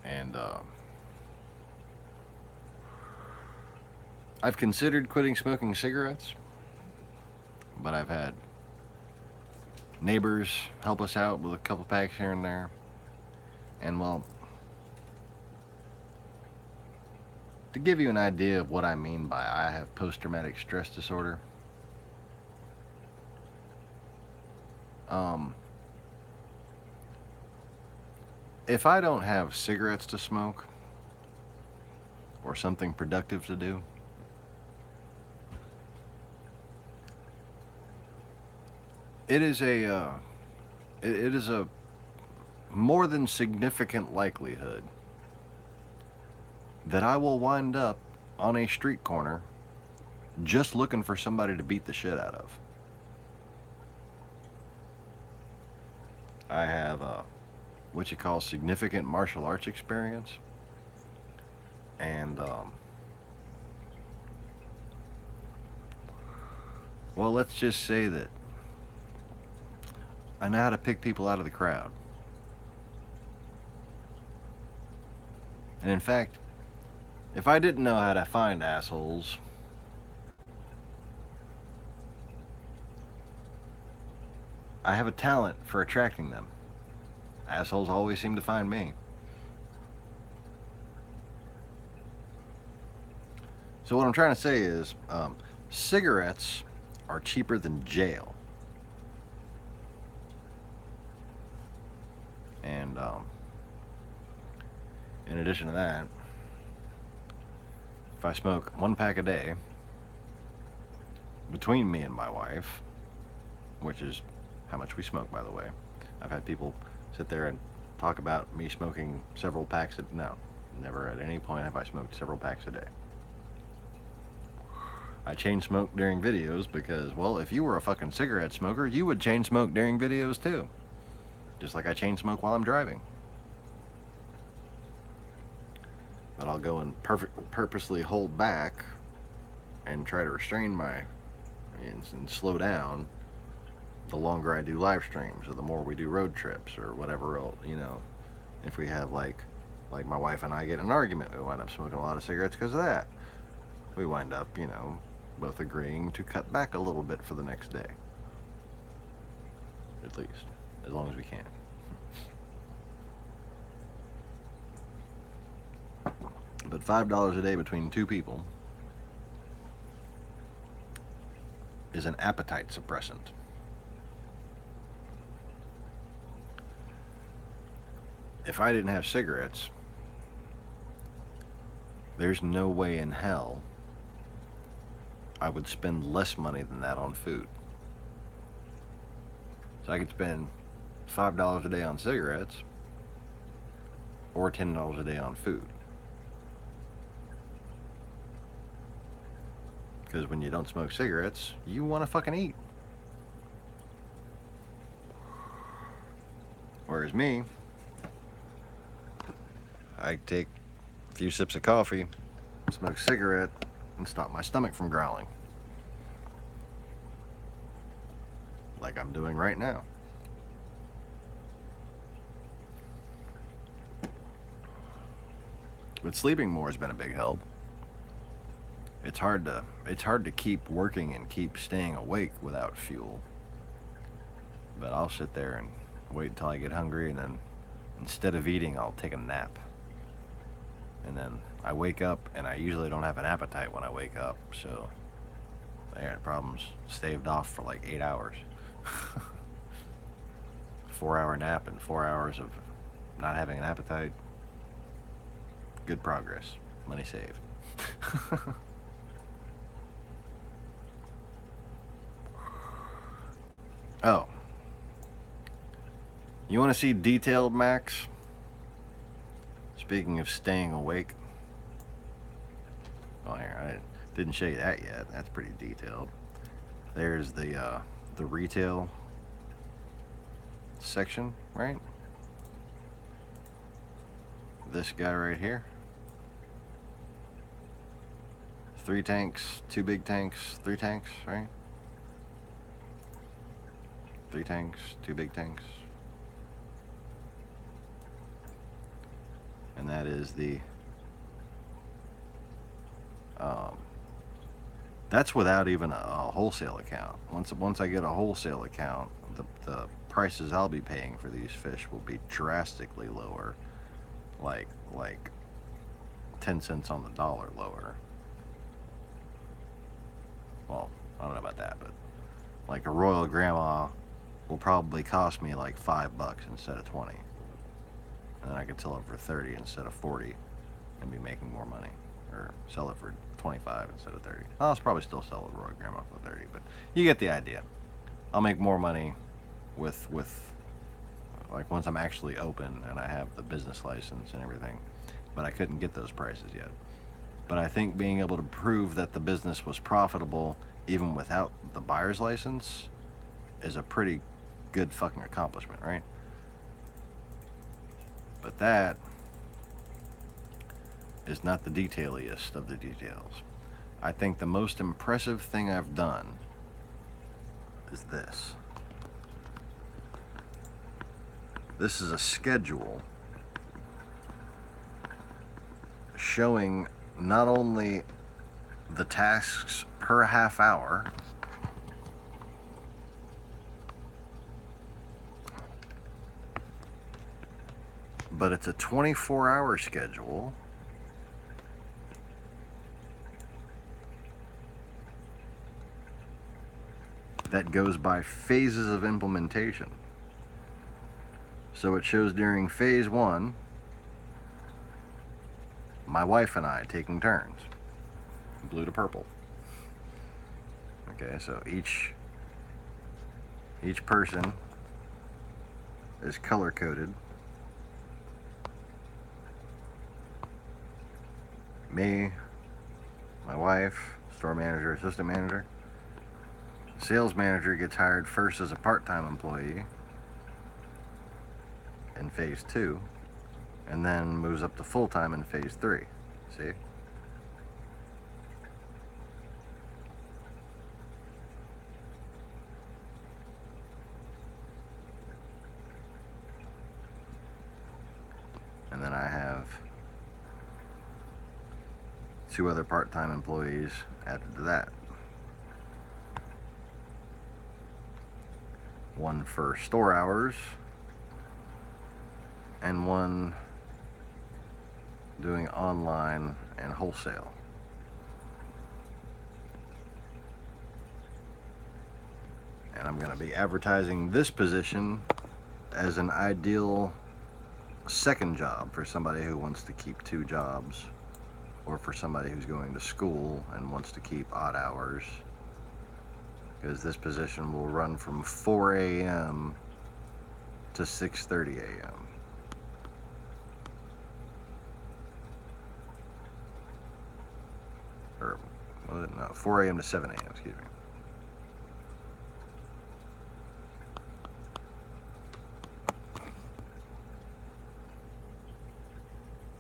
And I've considered quitting smoking cigarettes, but I've had neighbors help us out with a couple packs here and there. And well, to give you an idea of what I mean by I have post-traumatic stress disorder, if I don't have cigarettes to smoke or something productive to do, it is a more than significant likelihood that I will wind up on a street corner just looking for somebody to beat the shit out of. I have what you call significant martial arts experience, and well, let's just say that I know how to pick people out of the crowd. And in fact, if I didn't know how to find assholes, I have a talent for attracting them. Assholes always seem to find me. So what I'm trying to say is, cigarettes are cheaper than jail. And in addition to that, if I smoke 1 pack a day between me and my wife, which is how much we smoke, by the way. I've had people sit there and talk about me smoking several packs no, never at any point have I smoked several packs a day. I chain smoke during videos because, well, if you were a fucking cigarette smoker, you would chain smoke during videos too. Just like I chain smoke while I'm driving. But I'll go and purposely hold back and try to restrain and slow down the longer I do live streams, or the more we do road trips, or whatever else, if we have like my wife and I get in an argument, we wind up smoking a lot of cigarettes because of that. We wind up, both agreeing to cut back a little bit for the next day. At least, as long as we can. But $5 a day between two people is an appetite suppressant. If I didn't have cigarettes, there's no way in hell I would spend less money than that on food. So I could spend $5 a day on cigarettes or $10 a day on food. Because when you don't smoke cigarettes, you want to fucking eat. Whereas me, I take a few sips of coffee, smoke a cigarette, and stop my stomach from growling. Like I'm doing right now. But sleeping more has been a big help. It's hard to keep working and keep staying awake without fuel. But I'll sit there and wait until I get hungry, and then instead of eating, I'll take a nap. And then I wake up, and I usually don't have an appetite when I wake up, so I got problems staved off for like 8 hours. 4 hour nap and 4 hours of not having an appetite. Good progress. Money saved. Oh, you want to see detailed Max? Speaking of staying awake. Oh, here, I didn't show you that yet. That's pretty detailed. There's the retail section, right? This guy right here. 3 tanks, 2 big tanks, 3 tanks, right? 3 tanks, 2 big tanks. And that is the um, that's without even a wholesale account. Once I get a wholesale account, the prices I'll be paying for these fish will be drastically lower, like 10 cents on the dollar lower. Well, I don't know about that, but like a Royal Grandma will probably cost me like $5 instead of 20, and then I could sell it for 30 instead of 40, and be making more money, or sell it for 25 instead of 30. I'll probably still sell a Royal Grandma for 30, but you get the idea. I'll make more money with like once I'm actually open and I have the business license and everything, but I couldn't get those prices yet. But I think being able to prove that the business was profitable even without the buyer's license is a pretty good fucking accomplishment, right? But that is not the detailiest of the details. I think the most impressive thing I've done is this. This is a schedule showing not only the tasks per half hour, but it's a 24-hour schedule that goes by phases of implementation. So it shows during phase 1, my wife and I taking turns, blue to purple. Okay, so each person is color coded. Me, my wife, store manager, assistant manager. Sales manager gets hired first as a part-time employee in phase 2, and then moves up to full-time in phase 3. See? And then I have 2 other part-time employees added to that. One for store hours, and one doing online and wholesale. And I'm going to be advertising this position as an ideal second job for somebody who wants to keep 2 jobs, or for somebody who's going to school and wants to keep odd hours, because this position will run from 4 a.m. to 6:30 a.m. Or, no, 4 a.m. to 7 a.m., excuse me.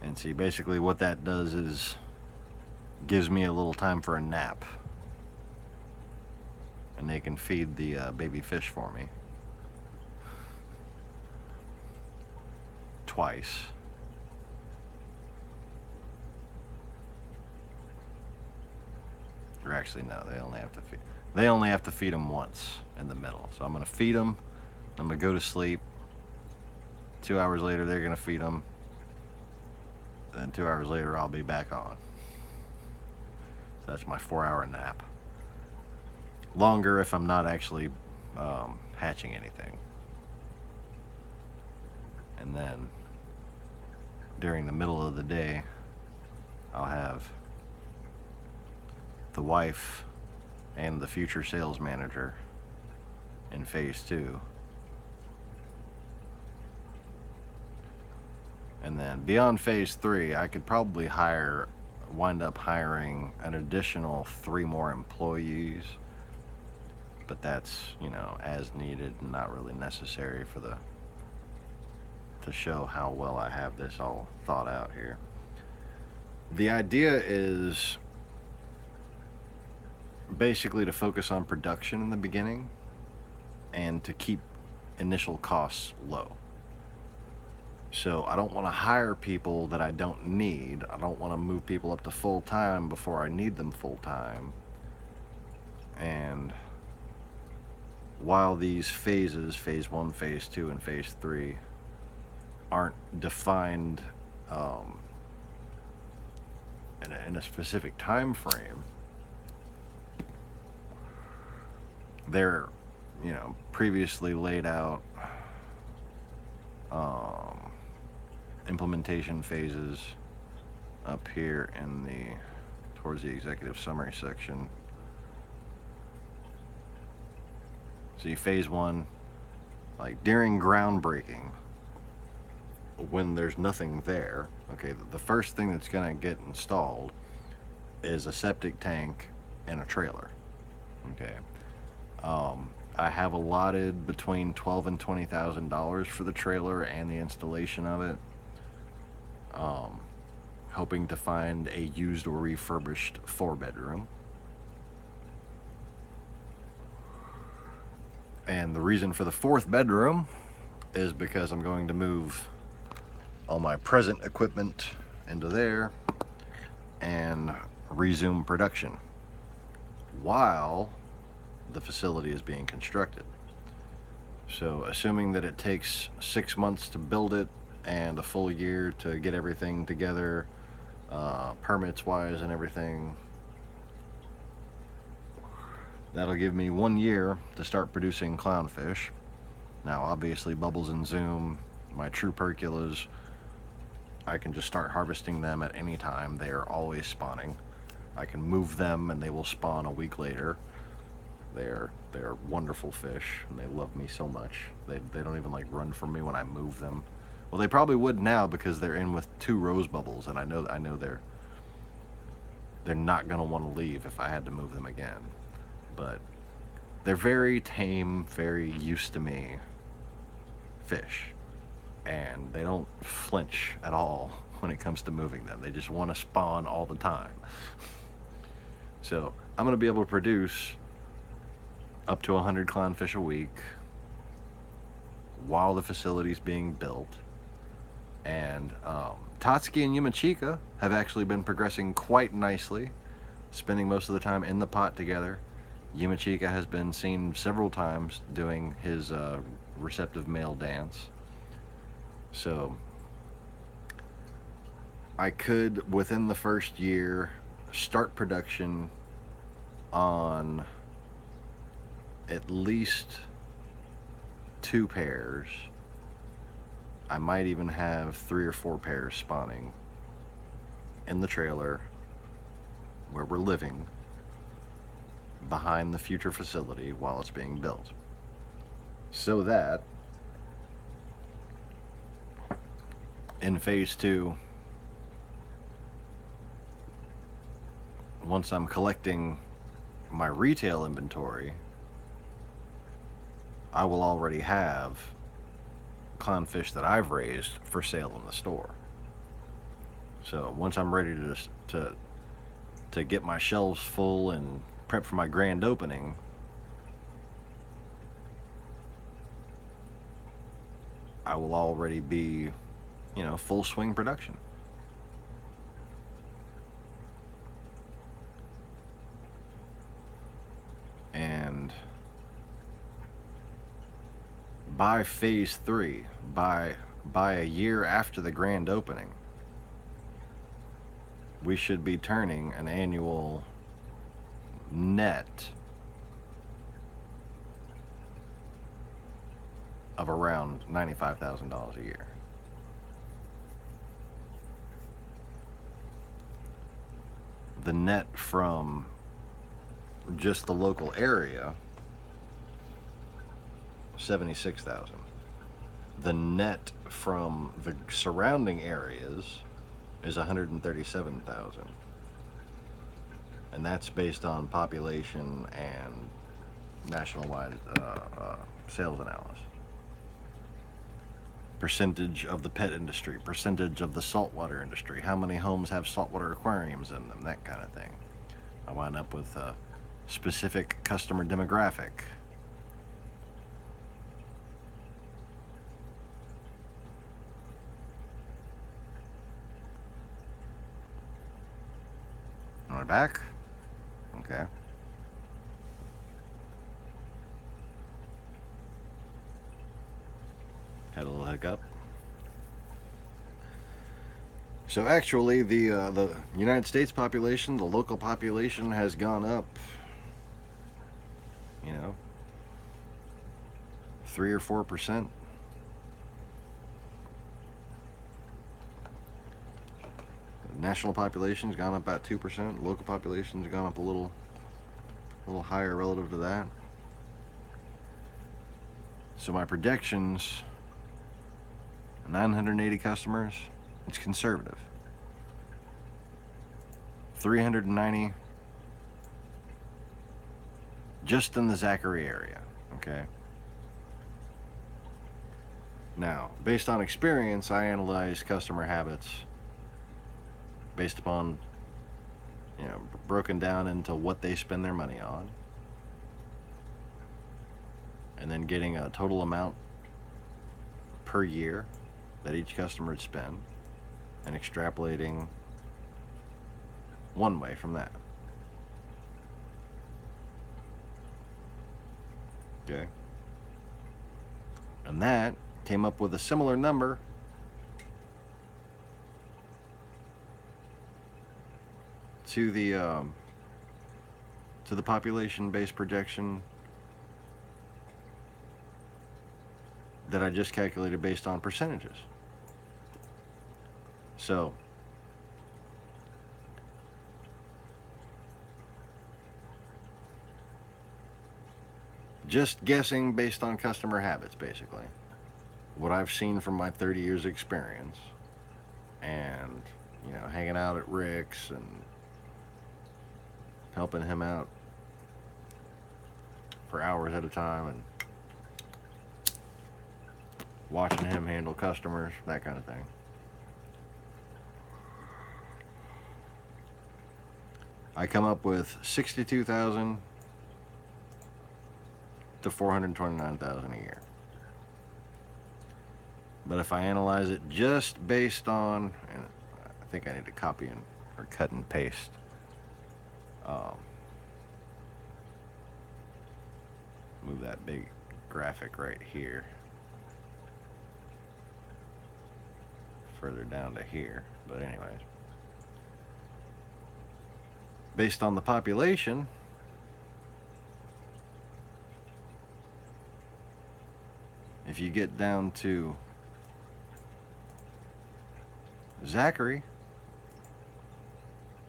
And see, basically what that does is gives me a little time for a nap. And they can feed the baby fish for me. Twice. Or actually, no, they only have to feed them once in the middle. So I'm gonna feed them. I'm gonna go to sleep. 2 hours later, they're gonna feed them. Then 2 hours later, I'll be back on. So that's my 4-hour nap. Longer if I'm not actually hatching anything. And then during the middle of the day, I'll have the wife and the future sales manager in phase 2. And then beyond phase 3, I could probably wind up hiring an additional 3 more employees. But that's, as needed and not really necessary to show how well I have this all thought out here. The idea is basically to focus on production in the beginning and to keep initial costs low. So I don't want to hire people that I don't need. I don't want to move people up to full time before I need them full time. And while these phases, phase 1, phase 2, and phase 3, aren't defined in a specific time frame, they're previously laid out implementation phases up here towards the executive summary section. See, phase 1, like during groundbreaking, when there's nothing there, okay, the first thing that's gonna get installed is a septic tank and a trailer. Okay. I have allotted between $12,000 and $20,000 for the trailer and the installation of it. Hoping to find a used or refurbished 4-bedroom. And the reason for the 4th bedroom is because I'm going to move all my present equipment into there and resume production while the facility is being constructed. So assuming that it takes 6 months to build it and a full year to get everything together, permits wise and everything, that'll give me 1 year to start producing clownfish. Now obviously Bubbles and Zoom, my true perculas, I can just start harvesting them at any time. They are always spawning. I can move them and they will spawn a week later. They're wonderful fish and they love me so much. They don't even like run from me when I move them. Well, they probably would now because they're in with 2 rose bubbles, and I know they're not gonna want to leave if I had to move them again. But they're very tame, very used to me fish, and they don't flinch at all when it comes to moving them. They just want to spawn all the time. So I'm gonna be able to produce up to 100 clownfish a week while the facility's being built. And Tatsuki and Yumachika have actually been progressing quite nicely, spending most of the time in the pot together. Yumachika has been seen several times doing his receptive male dance. So I could, within the first year, start production on at least 2 pairs. I might even have 3 or 4 pairs spawning in the trailer where we're living behind the future facility while it's being built. So that in phase 2, once I'm collecting my retail inventory, I will already have clownfish that I've raised for sale in the store. So once I'm ready to get my shelves full and prep for my grand opening, I will already be, full swing production. And by phase 3, by a year after the grand opening, we should be turning an annual net of around $95,000 a year. The net from just the local area, 76,000. The net from the surrounding areas is 137,000. And that's based on population and nationwide sales analysis. Percentage of the pet industry, percentage of the saltwater industry, how many homes have saltwater aquariums in them, that kind of thing. I wind up with a specific customer demographic. Am I back? Okay. Had a little hiccup. So actually, the United States population, the local population, has gone up, 3 or 4%. National population's gone up about 2%. Local population's gone up a little higher relative to that. So my predictions, 980 customers, it's conservative. 390 just in the Zachary area, okay? Now, based on experience, I analyze customer habits based upon, broken down into what they spend their money on, and then getting a total amount per year that each customer would spend, and extrapolating one way from that. Okay? And that came up with a similar number to the population-based projection that I just calculated based on percentages. So just guessing based on customer habits, basically. What I've seen from my 30 years experience, and hanging out at Rick's and helping him out for hours at a time and watching him handle customers, that kind of thing. I come up with 62,000 to 429,000 a year. But if I analyze it just based on, and I think I need to copy and or cut and paste. Move that big graphic right here further down to here. But anyways, based on the population, if you get down to Zachary,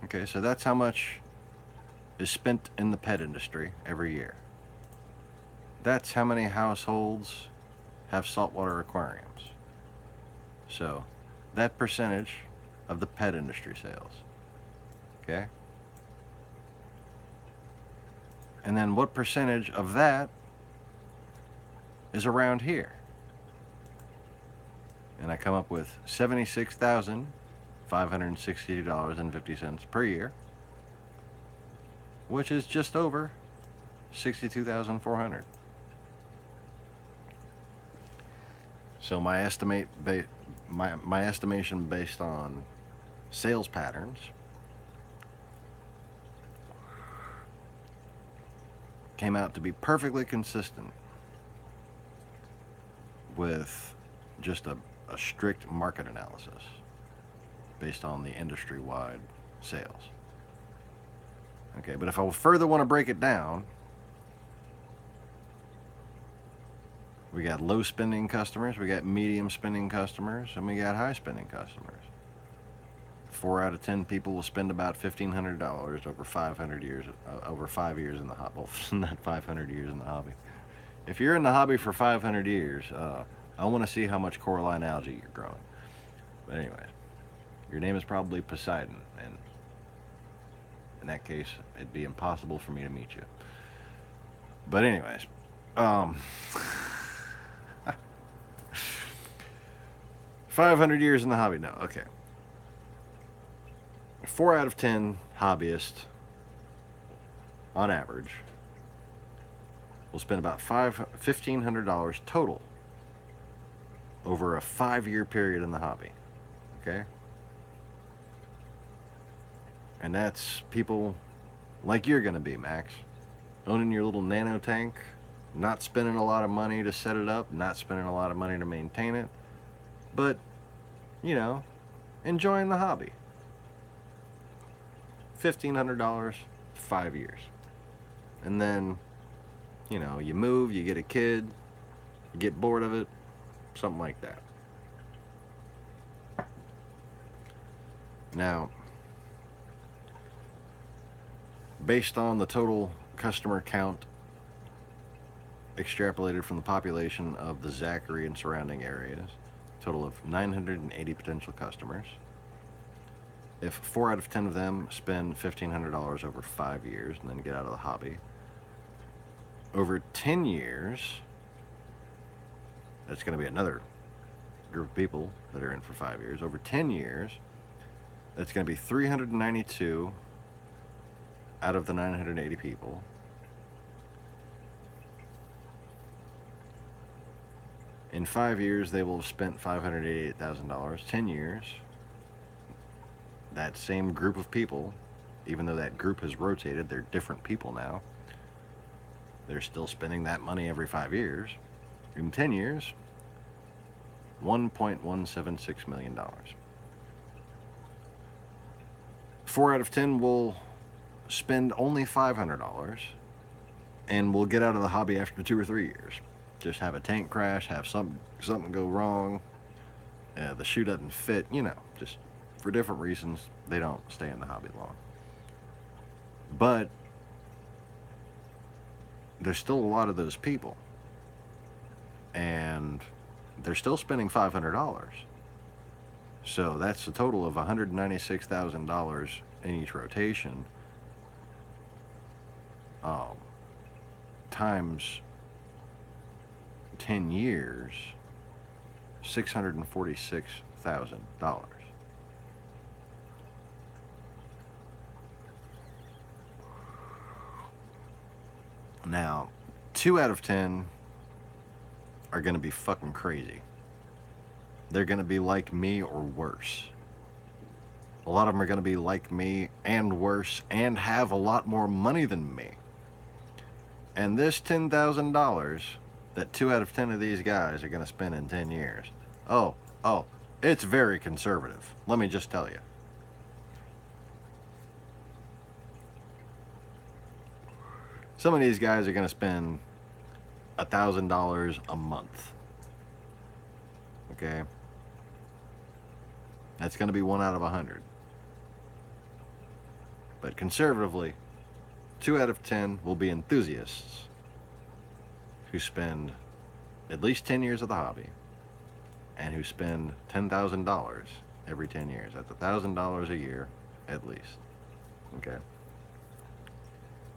okay, so that's how much is spent in the pet industry every year. That's how many households have saltwater aquariums. So that percentage of the pet industry sales. Okay? And then what percentage of that is around here? And I come up with 76,000 $562.50 per year, which is just over 62,400. So my estimation based on sales patterns came out to be perfectly consistent with just a strict market analysis based on the industry-wide sales. Okay, but if I further want to break it down, we got low spending customers, we got medium spending customers, and we got high spending customers. 4 out of 10 people will spend about $1,500 over 500 years, over 5 years in the hobby. Well, not 500 years in the hobby. If you're in the hobby for 500 years, I want to see how much coralline algae you're growing. But anyway, your name is probably Poseidon, and in that case, it'd be impossible for me to meet you. But anyways, 500 years in the hobby. No, okay. 4 out of 10 hobbyists, on average, will spend about $1,500 total over a 5-year period in the hobby. Okay? And that's people like you're going to be, Max. Owning your little nano tank, not spending a lot of money to set it up, not spending a lot of money to maintain it, but, you know, enjoying the hobby. $1,500, 5 years. And then, you know, you move, you get a kid, you get bored of it, something like that. Now, based on the total customer count extrapolated from the population of the Zachary and surrounding areas, total of 980 potential customers. If 4 out of 10 of them spend $1,500 over 5 years and then get out of the hobby, over 10 years, that's going to be another group of people that are in for 5 years. Over 10 years, that's going to be 392 out of the 980 people. In 5 years, they will have spent $588,000. 10 years, that same group of people, even though that group has rotated, they're different people now, they're still spending that money every 5 years. In 10 years, $1.176 million. 4 out of 10 will spend only $500 and will get out of the hobby after 2 or 3 years. Just have a tank crash, have something go wrong, the shoe doesn't fit, you know, just for different reasons, they don't stay in the hobby long. But there's still a lot of those people, and they're still spending $500. So that's a total of $196,000 in each rotation, times 10 years, $646,000. Now, 2 out of 10 are going to be fucking crazy. They're going to be like me or worse. A lot of them are going to be like me and worse and have a lot more money than me. And this $10,000 that 2 out of 10 of these guys are going to spend in 10 years. Oh, it's very conservative. Let me just tell you. Some of these guys are going to spend $1,000 a month. Okay? That's going to be 1 out of 100. But conservatively, 2 out of 10 will be enthusiasts who spend at least 10 years of the hobby and who spend $10,000 every 10 years. That's $1,000 a year at least. Okay?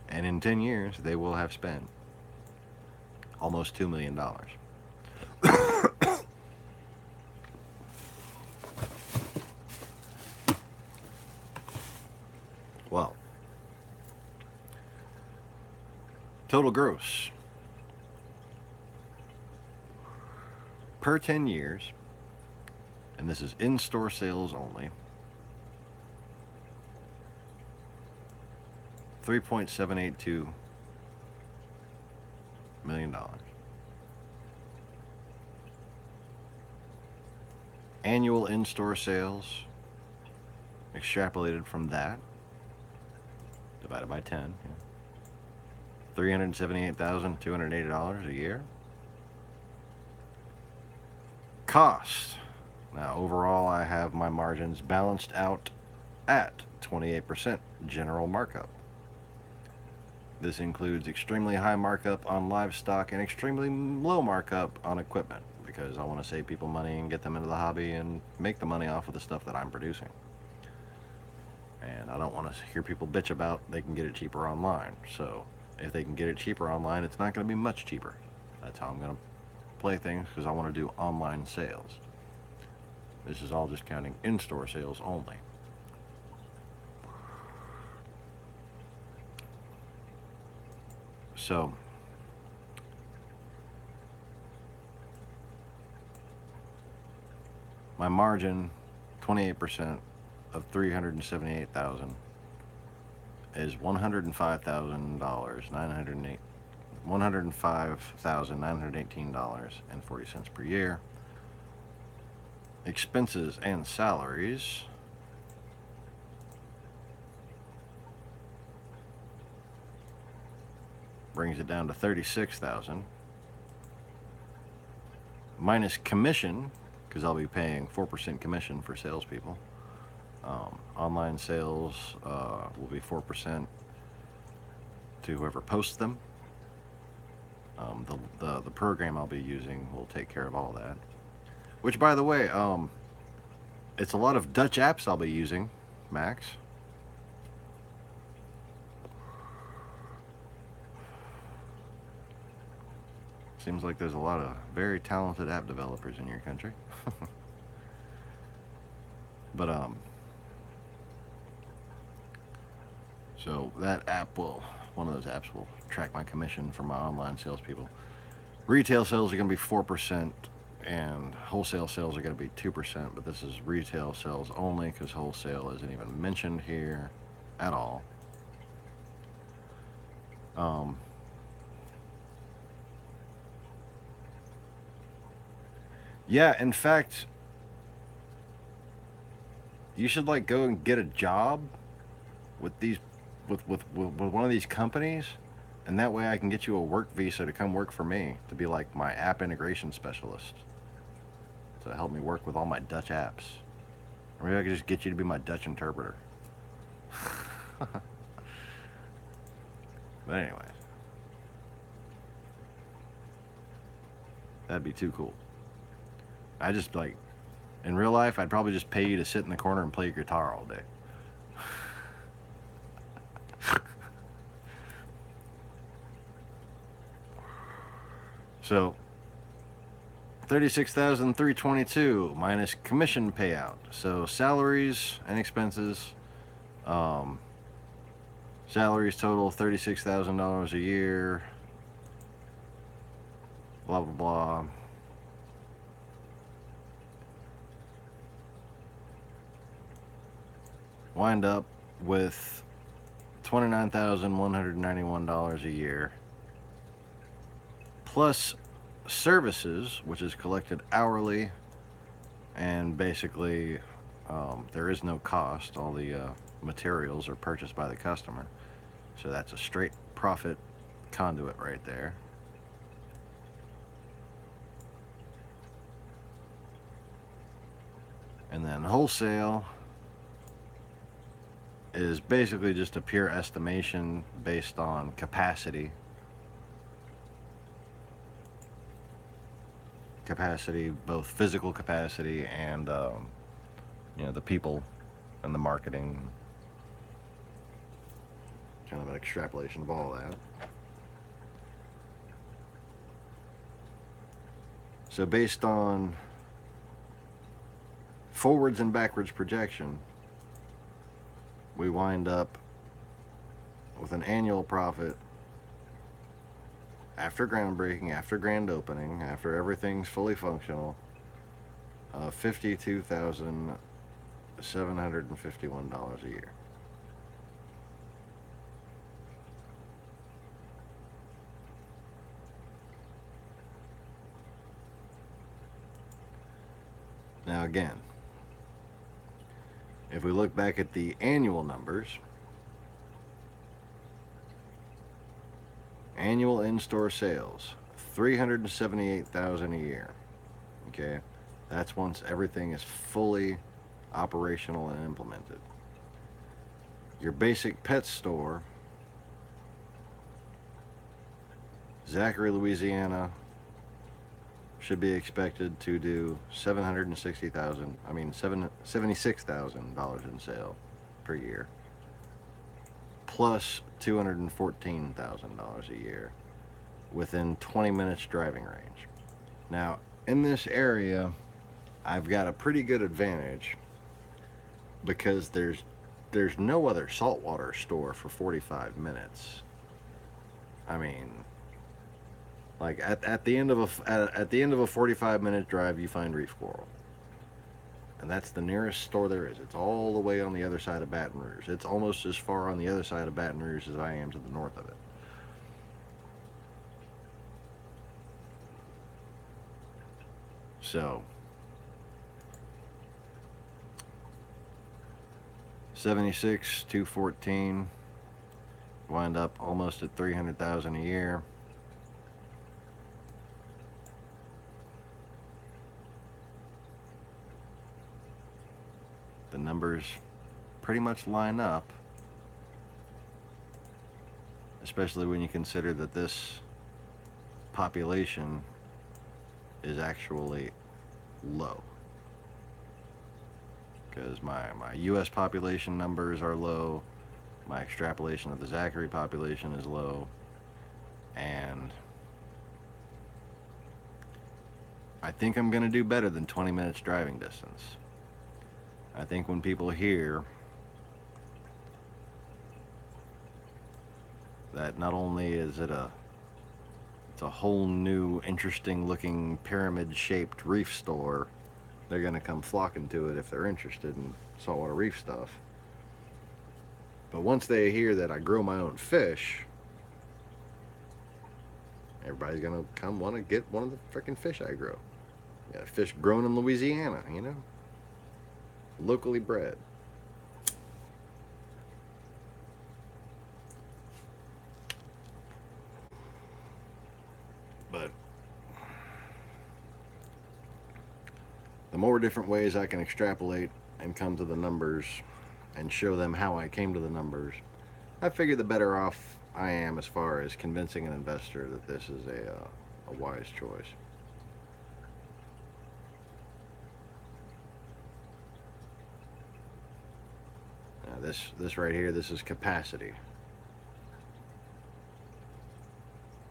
And in 10 years, they will have spent almost $2 million. Total gross per 10 years, and this is in-store sales only, $3.782 million. Annual in-store sales, extrapolated from that, divided by 10, $378,280 a year. Cost. Now, overall, I have my margins balanced out at 28% general markup. This includes extremely high markup on livestock and extremely low markup on equipment, because I want to save people money and get them into the hobby and make the money off of the stuff that I'm producing. And I don't want to hear people bitch about they can get it cheaper online. So if they can get it cheaper online, it's not going to be much cheaper. That's how I'm going to play things, because I want to do online sales. This is all just counting in-store sales only. So my margin, 28% of $378,000 is $105,918 per year. Expenses and salaries, brings it down to $36,000, minus commission, because I'll be paying 4% commission for salespeople. Online sales will be 4% to whoever posts them. The program I'll be using will take care of all that. Which, by the way, it's a lot of Dutch apps I'll be using, Max. Seems like there's a lot of very talented app developers in your country. But, so that app one of those apps will track my commission for my online salespeople. Retail sales are going to be 4%, and wholesale sales are going to be 2%, but this is retail sales only, because wholesale isn't even mentioned here at all. Yeah, in fact, you should like go and get a job with these with one of these companies, and that way I can get you a work visa to come work for me, to be like my app integration specialist, to help me work with all my Dutch apps. Or maybe I could just get you to be my Dutch interpreter. But anyway, that'd be too cool. I just like, in real life, I'd probably just pay you to sit in the corner and play guitar all day. So, $36,322 minus commission payout. So salaries and expenses. Salaries total $36,000 a year. Blah blah blah. Wind up with $29,191 a year, plus services, which is collected hourly, and basically there is no cost. All the materials are purchased by the customer, so that's a straight profit conduit right there. And then wholesale is basically just a pure estimation based on capacity. Capacity, both physical capacity and the people and the marketing. Kind of an extrapolation of all that. So based on forwards and backwards projection, we wind up with an annual profit after groundbreaking, after grand opening, after everything's fully functional, $52,751 a year. Now, again, if we look back at the annual numbers, annual in-store sales, 378,000 a year. Okay, that's once everything is fully operational and implemented. Your basic pet store, Zachary, Louisiana, should be expected to do 760,000. I mean, $76,000 in sale per year, plus $214,000 a year within 20 minutes driving range. Now, in this area, I've got a pretty good advantage because there's no other saltwater store for 45 minutes. I mean, like at the end of a 45-minute drive, you find reef coral, and that's the nearest store there is. It's all the way on the other side of Baton Rouge. It's almost as far on the other side of Baton Rouge as I am to the north of it. So 76, 214, wind up almost at 300,000 a year. The numbers pretty much line up, especially when you consider that this population is actually low. Because my US population numbers are low, my extrapolation of the Zachary population is low, and I think I'm going to do better than 20 minutes driving distance. I think when people hear that not only is it's a whole new interesting looking pyramid shaped reef store, they're going to come flocking to it if they're interested in saltwater reef stuff. But once they hear that I grow my own fish, everybody's going to come want to get one of the freaking fish I grow. Yeah, fish grown in Louisiana, you know? Locally bred. But the more different ways I can extrapolate and come to the numbers and show them how I came to the numbers, I figure the better off I am as far as convincing an investor that this is a wise choice. Now this right here, this is capacity.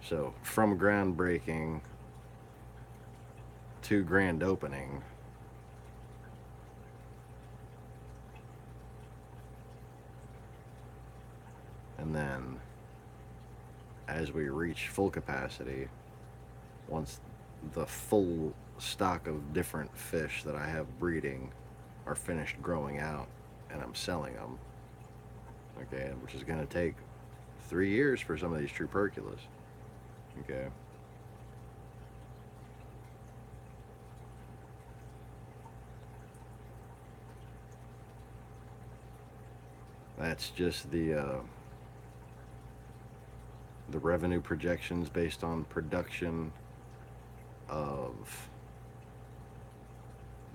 So from groundbreaking to grand opening, and then as we reach full capacity, once the full stock of different fish that I have breeding are finished growing out and I'm selling them, okay, which is going to take 3 years for some of these Truperculas, okay. That's just the revenue projections based on production of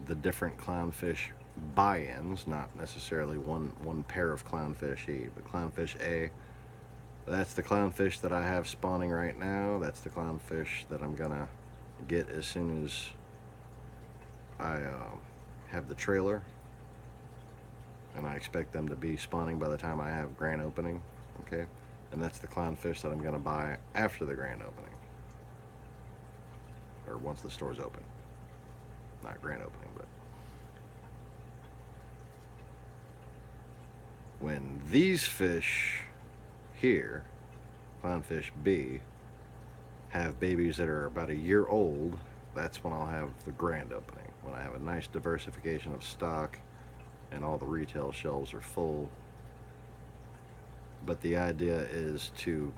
the different clownfish buy-ins, not necessarily one pair of clownfish each. But clownfish A, that's the clownfish that I have spawning right now. That's the clownfish that I'm gonna get as soon as I have the trailer, and I expect them to be spawning by the time I have grand opening, okay? And that's the clownfish that I'm gonna buy after the grand opening, or once the store's open. Not grand opening, but when these fish here, clownfish B, have babies that are about a year old, that's when I'll have the grand opening. When I have a nice diversification of stock and all the retail shelves are full. But the idea is to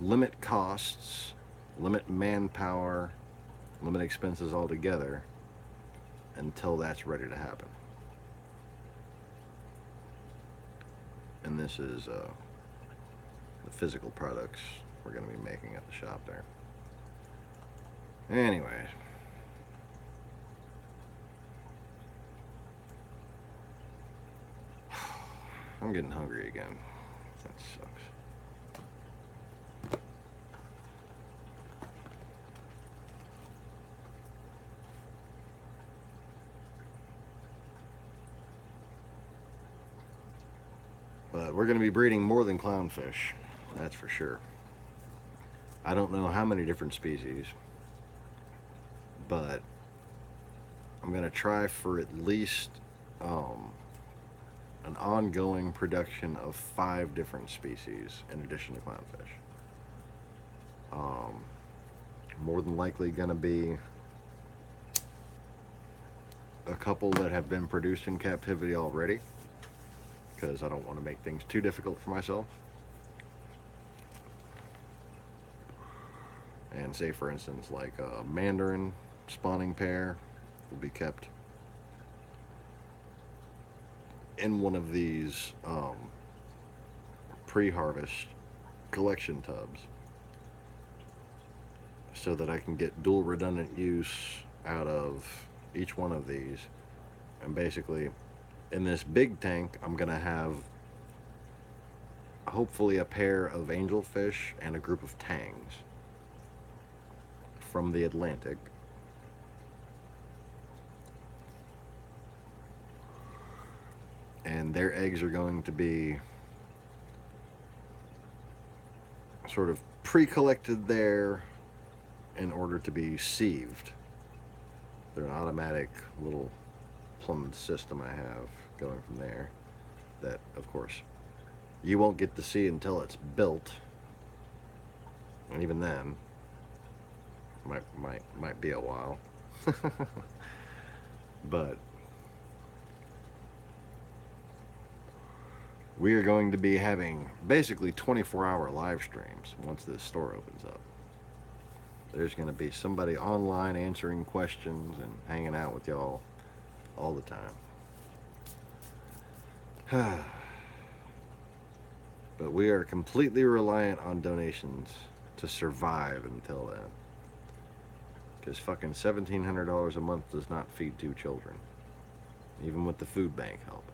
limit costs, limit manpower, limit expenses altogether until that's ready to happen. And this is the physical products we're going to be making at the shop there. Anyway, I'm getting hungry again. That sucks. But we're going to be breeding more than clownfish, that's for sure. I don't know how many different species, but I'm going to try for at least an ongoing production of 5 different species in addition to clownfish. More than likely going to be a couple that have been produced in captivity already, because I don't want to make things too difficult for myself. And say, for instance, like a mandarin spawning pair will be kept in one of these pre-harvest collection tubs, so that I can get dual redundant use out of each one of these. And basically, in this big tank, I'm going to have hopefully a pair of angelfish and a group of tangs from the Atlantic. And their eggs are going to be sort of pre-collected there in order to be sieved. They're an automatic little plumbed system I have going from there that, of course, you won't get to see until it's built. And even then, might be a while. But we are going to be having basically 24-hour live streams once this store opens up. There's going to be somebody online answering questions and hanging out with y'all all the time. But we are completely reliant on donations to survive until then. Because fucking $1,700 a month does not feed 2 children, even with the food bank help.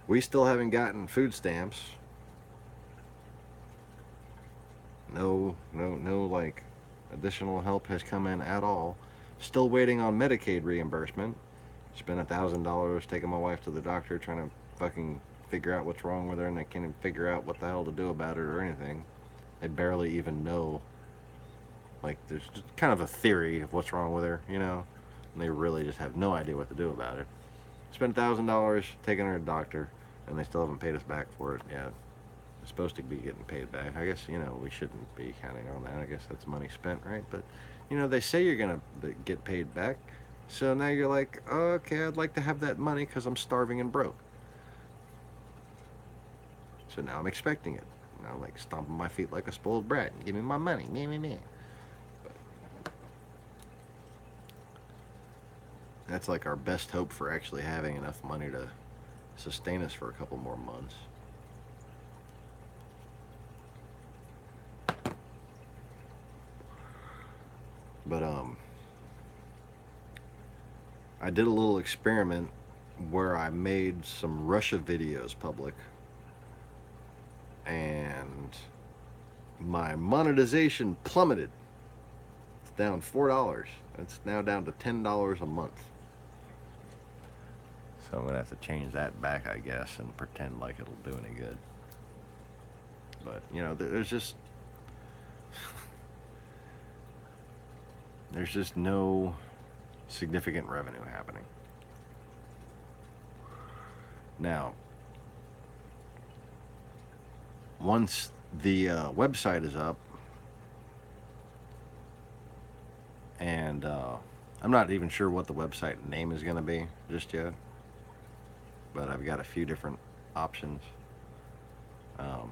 We still haven't gotten food stamps. No, like, additional help has come in at all. Still waiting on Medicaid reimbursement. Spent $1,000 taking my wife to the doctor, trying to fucking figure out what's wrong with her, and they can't even figure out what the hell to do about it or anything. They barely even know. Like, there's just kind of a theory of what's wrong with her, you know? And they really just have no idea what to do about it. Spent $1,000 taking her to the doctor, and they still haven't paid us back for it yet. We're supposed to be getting paid back. I guess, you know, we shouldn't be counting on that. I guess that's money spent, right? But, you know, they say you're going to get paid back. So now you're like, oh, okay, I'd like to have that money because I'm starving and broke. So now I'm expecting it. Now I'm like stomping my feet like a spoiled brat. Give me my money. Me. That's like our best hope for actually having enough money to sustain us for a couple more months. But I did a little experiment where I made some Russia videos public, and my monetization plummeted. It's down $4. It's now down to $10 a month. So I'm gonna have to change that back, I guess, and pretend like it'll do any good. But, you know, there's just no significant revenue happening. Now, once the website is up, And I'm not even sure what the website name is going to be just yet, but I've got a few different options. Um,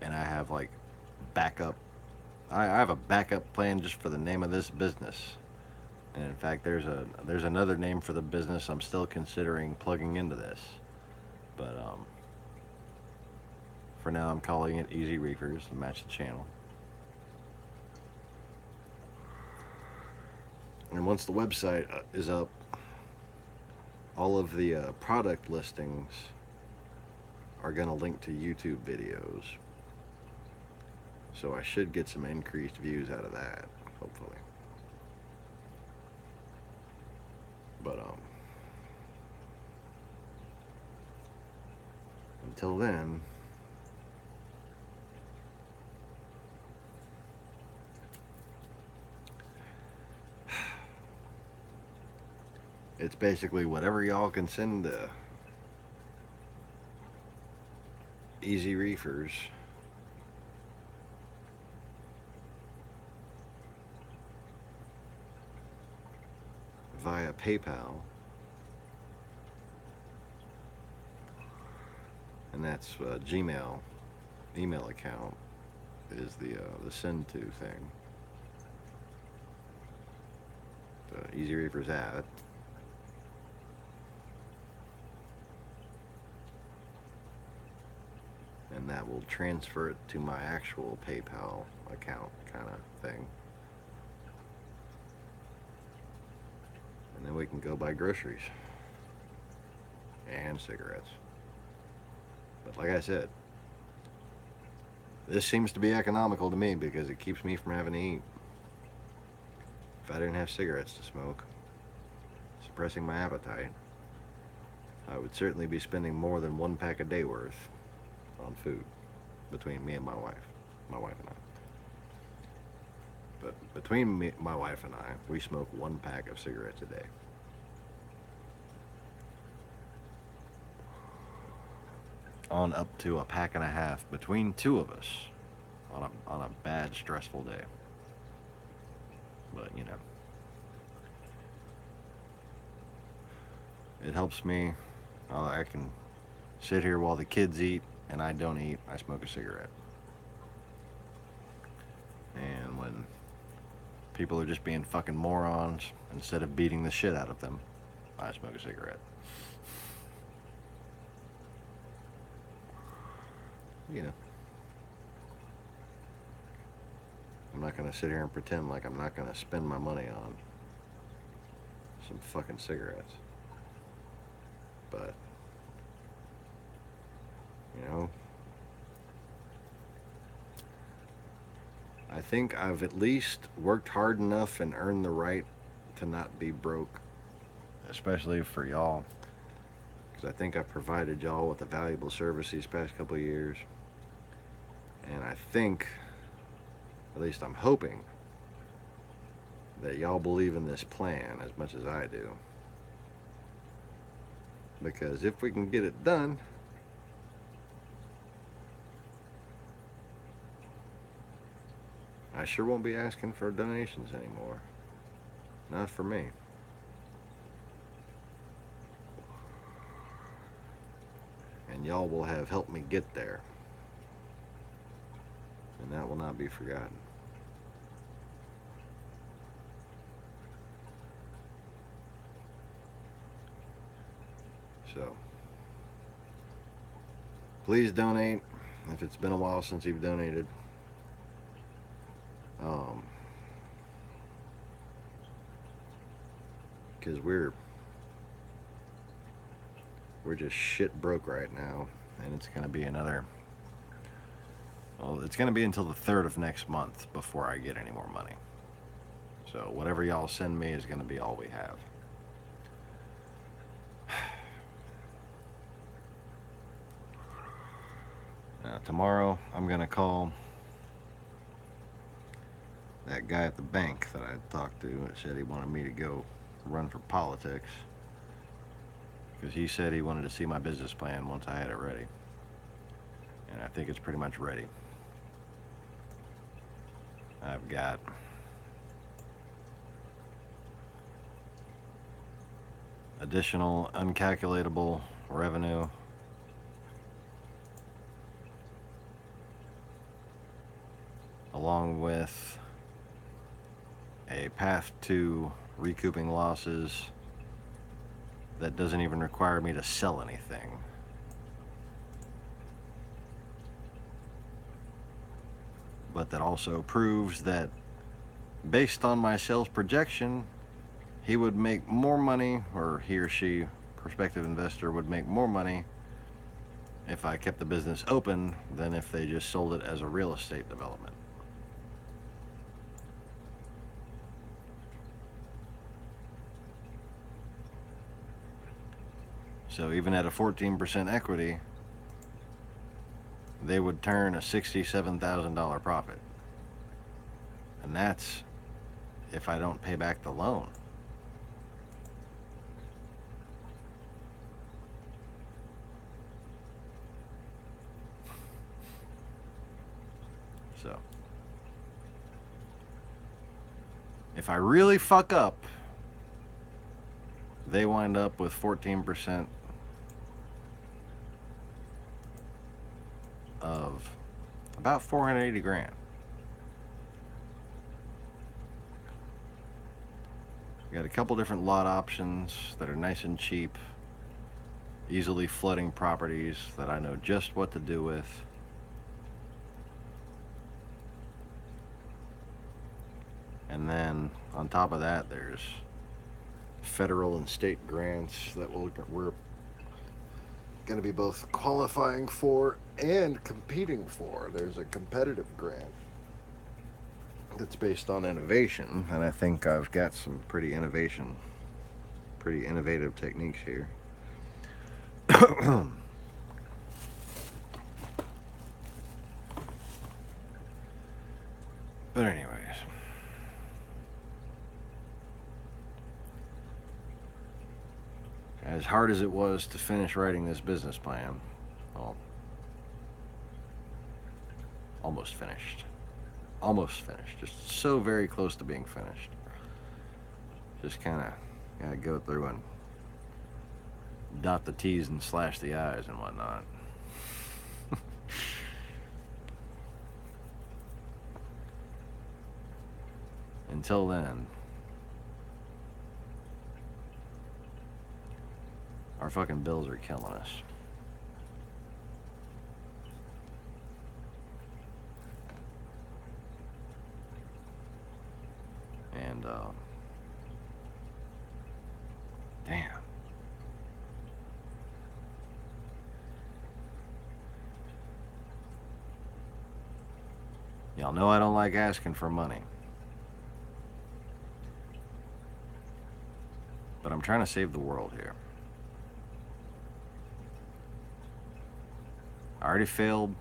and I have like backup. I have a backup plan just for the name of this business. And in fact, there's another name for the business I'm still considering plugging into this. But for now, I'm calling it Easy Reefers to match the channel. And once the website is up, all of the product listings are going to link to YouTube videos. So I should get some increased views out of that, hopefully. But until then, it's basically whatever y'all can send to Easy Reefers via PayPal, and that's Gmail email account is the send to thing. The Easy Reefers at. And that will transfer it to my actual PayPal account kind of thing. And then we can go buy groceries and cigarettes. But like I said, this seems to be economical to me because it keeps me from having to eat. If I didn't have cigarettes to smoke, suppressing my appetite, I would certainly be spending more than one pack a day worth on food between me and my wife and I. But between me, my wife and I, we smoke one pack of cigarettes a day. On up to a pack and a half between two of us on a bad, stressful day. But, you know, it helps me. I can sit here while the kids eat and I don't eat. I smoke a cigarette. And when people are just being fucking morons, instead of beating the shit out of them, I smoke a cigarette. You know, I'm not going to sit here and pretend like I'm not going to spend my money on some fucking cigarettes. But, you know, I think I've at least worked hard enough and earned the right to not be broke, especially for y'all, because I think I've provided y'all with a valuable service these past couple of years. And I think, at least I'm hoping, that y'all believe in this plan as much as I do. Because if we can get it done, I sure won't be asking for donations anymore. Not for me. And y'all will have helped me get there. And that will not be forgotten. So, please donate if it's been a while since you've donated. Because we're just shit broke right now, and it's going to be another. Well, it's going to be until the 3rd of next month before I get any more money. So whatever y'all send me is going to be all we have. Now, tomorrow I'm going to call that guy at the bank that I talked to that said he wanted me to go run for politics, because he said he wanted to see my business plan once I had it ready. And I think it's pretty much ready. I've got additional uncalculatable revenue, along with a path to recouping losses that doesn't even require me to sell anything. But that also proves that, based on my sales projection, he would make more money, or he or she, prospective investor, would make more money if I kept the business open than if they just sold it as a real estate development. So even at a 14% equity, they would turn a $67,000 profit. And that's if I don't pay back the loan. So if I really fuck up, they wind up with 14% of about 480 grand. We got a couple different lot options that are nice and cheap, easily flooding properties that I know just what to do with. And then on top of that, there's federal and state grants that we're going to be both qualifying for and competing for. There's a competitive grant that's based on innovation, and I think I've got some pretty innovative techniques here. But anyways, as hard as it was to finish writing this business plan, well, almost finished, just so very close to being finished. Just kind of gotta go through and dot the T's and slash the I's and whatnot. Until then, our fucking bills are killing us. And, damn. Y'all know I don't like asking for money. But I'm trying to save the world here. I already failed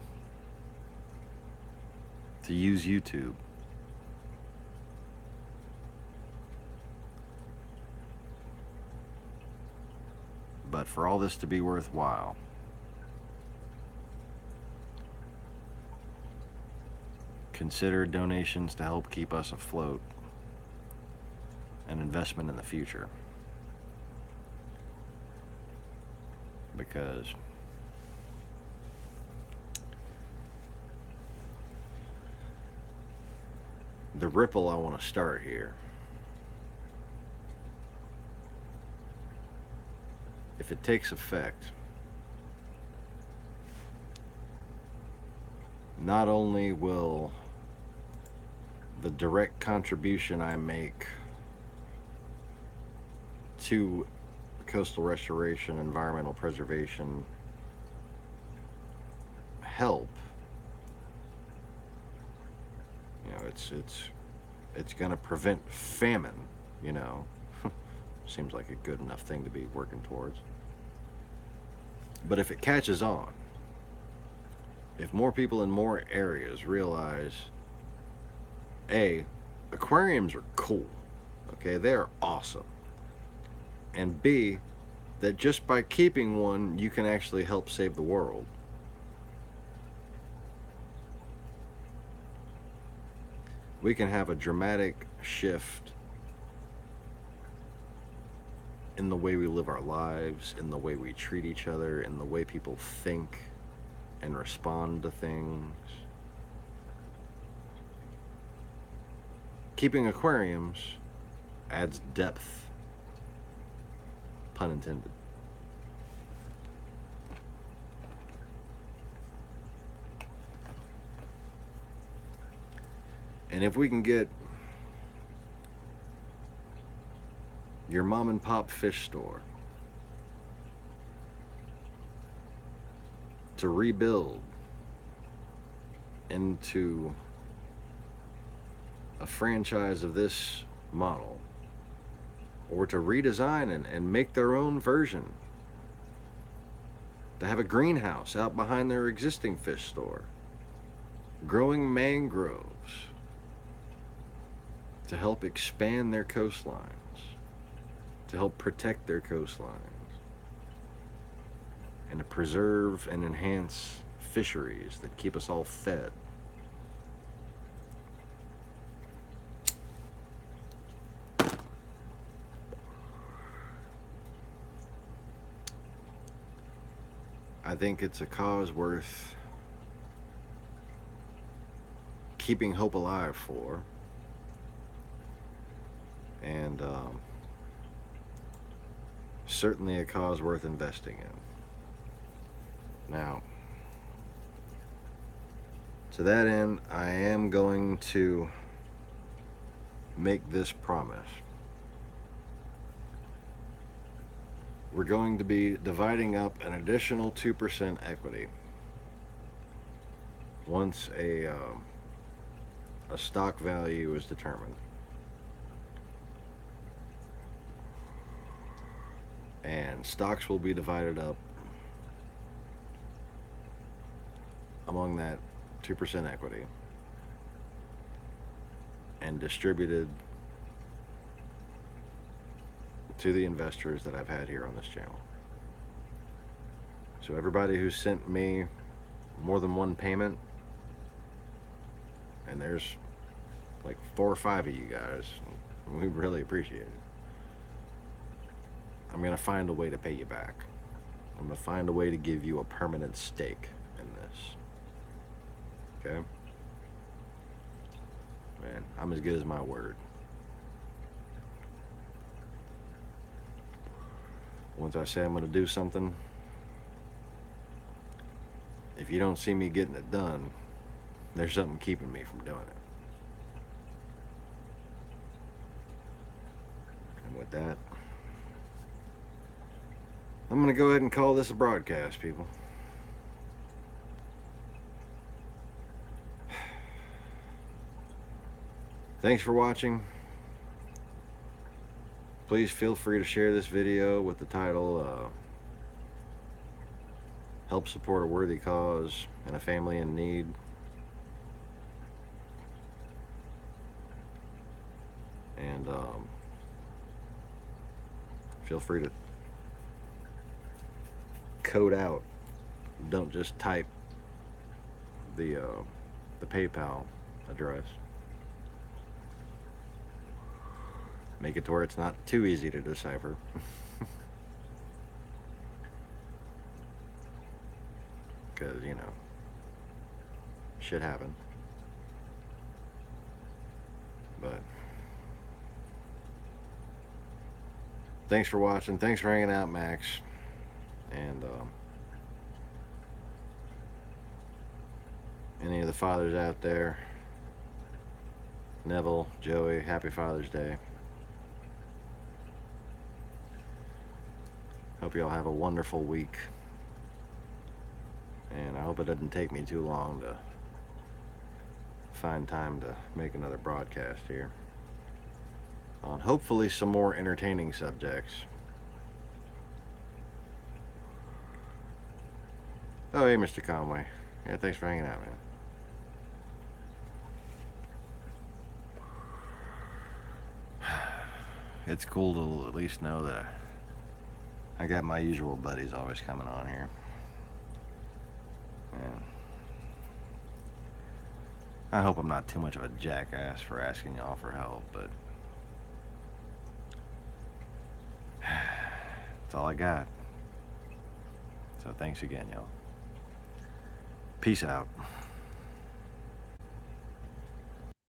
to use YouTube. But for all this to be worthwhile, consider donations to help keep us afloat, an investment in the future. Because the ripple I want to start here, if it takes effect, not only will the direct contribution I make to coastal restoration, environmental preservation help, you know, it's going to prevent famine, you know. Seems like a good enough thing to be working towards. But if it catches on, if more people in more areas realize, A, aquariums are cool, okay, they're awesome, and B, that just by keeping one, you can actually help save the world, we can have a dramatic shift in the way we live our lives, in the way we treat each other, in the way people think and respond to things. Keeping aquariums adds depth, pun intended. And if we can get your mom and pop fish store to rebuild into a franchise of this model, or to redesign and make their own version, to have a greenhouse out behind their existing fish store, growing mangroves to help expand their coastlines, to help protect their coastlines, and to preserve and enhance fisheries that keep us all fed. I think it's a cause worth keeping hope alive for, and certainly a cause worth investing in. Now, to that end, I am going to make this promise. We're going to be dividing up an additional 2% equity once a stock value is determined. And stocks will be divided up among that 2% equity and distributed to the investors that I've had here on this channel. So everybody who sent me more than one payment, and there's like 4 or 5 of you guys, we really appreciate it. I'm going to find a way to pay you back. I'm going to find a way to give you a permanent stake in this. Okay? Man, I'm as good as my word. Once I say I'm going to do something, if you don't see me getting it done, there's something keeping me from doing it. And with that, I'm going to go ahead and call this a broadcast, people. Thanks for watching. Please feel free to share this video with the title, Help Support a Worthy Cause and a Family in Need. And feel free to code out. Don't just type the PayPal address. Make it to where it's not too easy to decipher. Because, you know, shit happened. But thanks for watching. Thanks for hanging out, Max. And any of the fathers out there, Neville, Joey, happy Father's Day. Hope you all have a wonderful week. And I hope it doesn't take me too long to find time to make another broadcast here on hopefully some more entertaining subjects. Oh, hey, Mr. Conway. Yeah, thanks for hanging out, man. It's cool to at least know that I got my usual buddies always coming on here. And I hope I'm not too much of a jackass for asking y'all for help, but That's all I got. So thanks again, y'all. Peace out.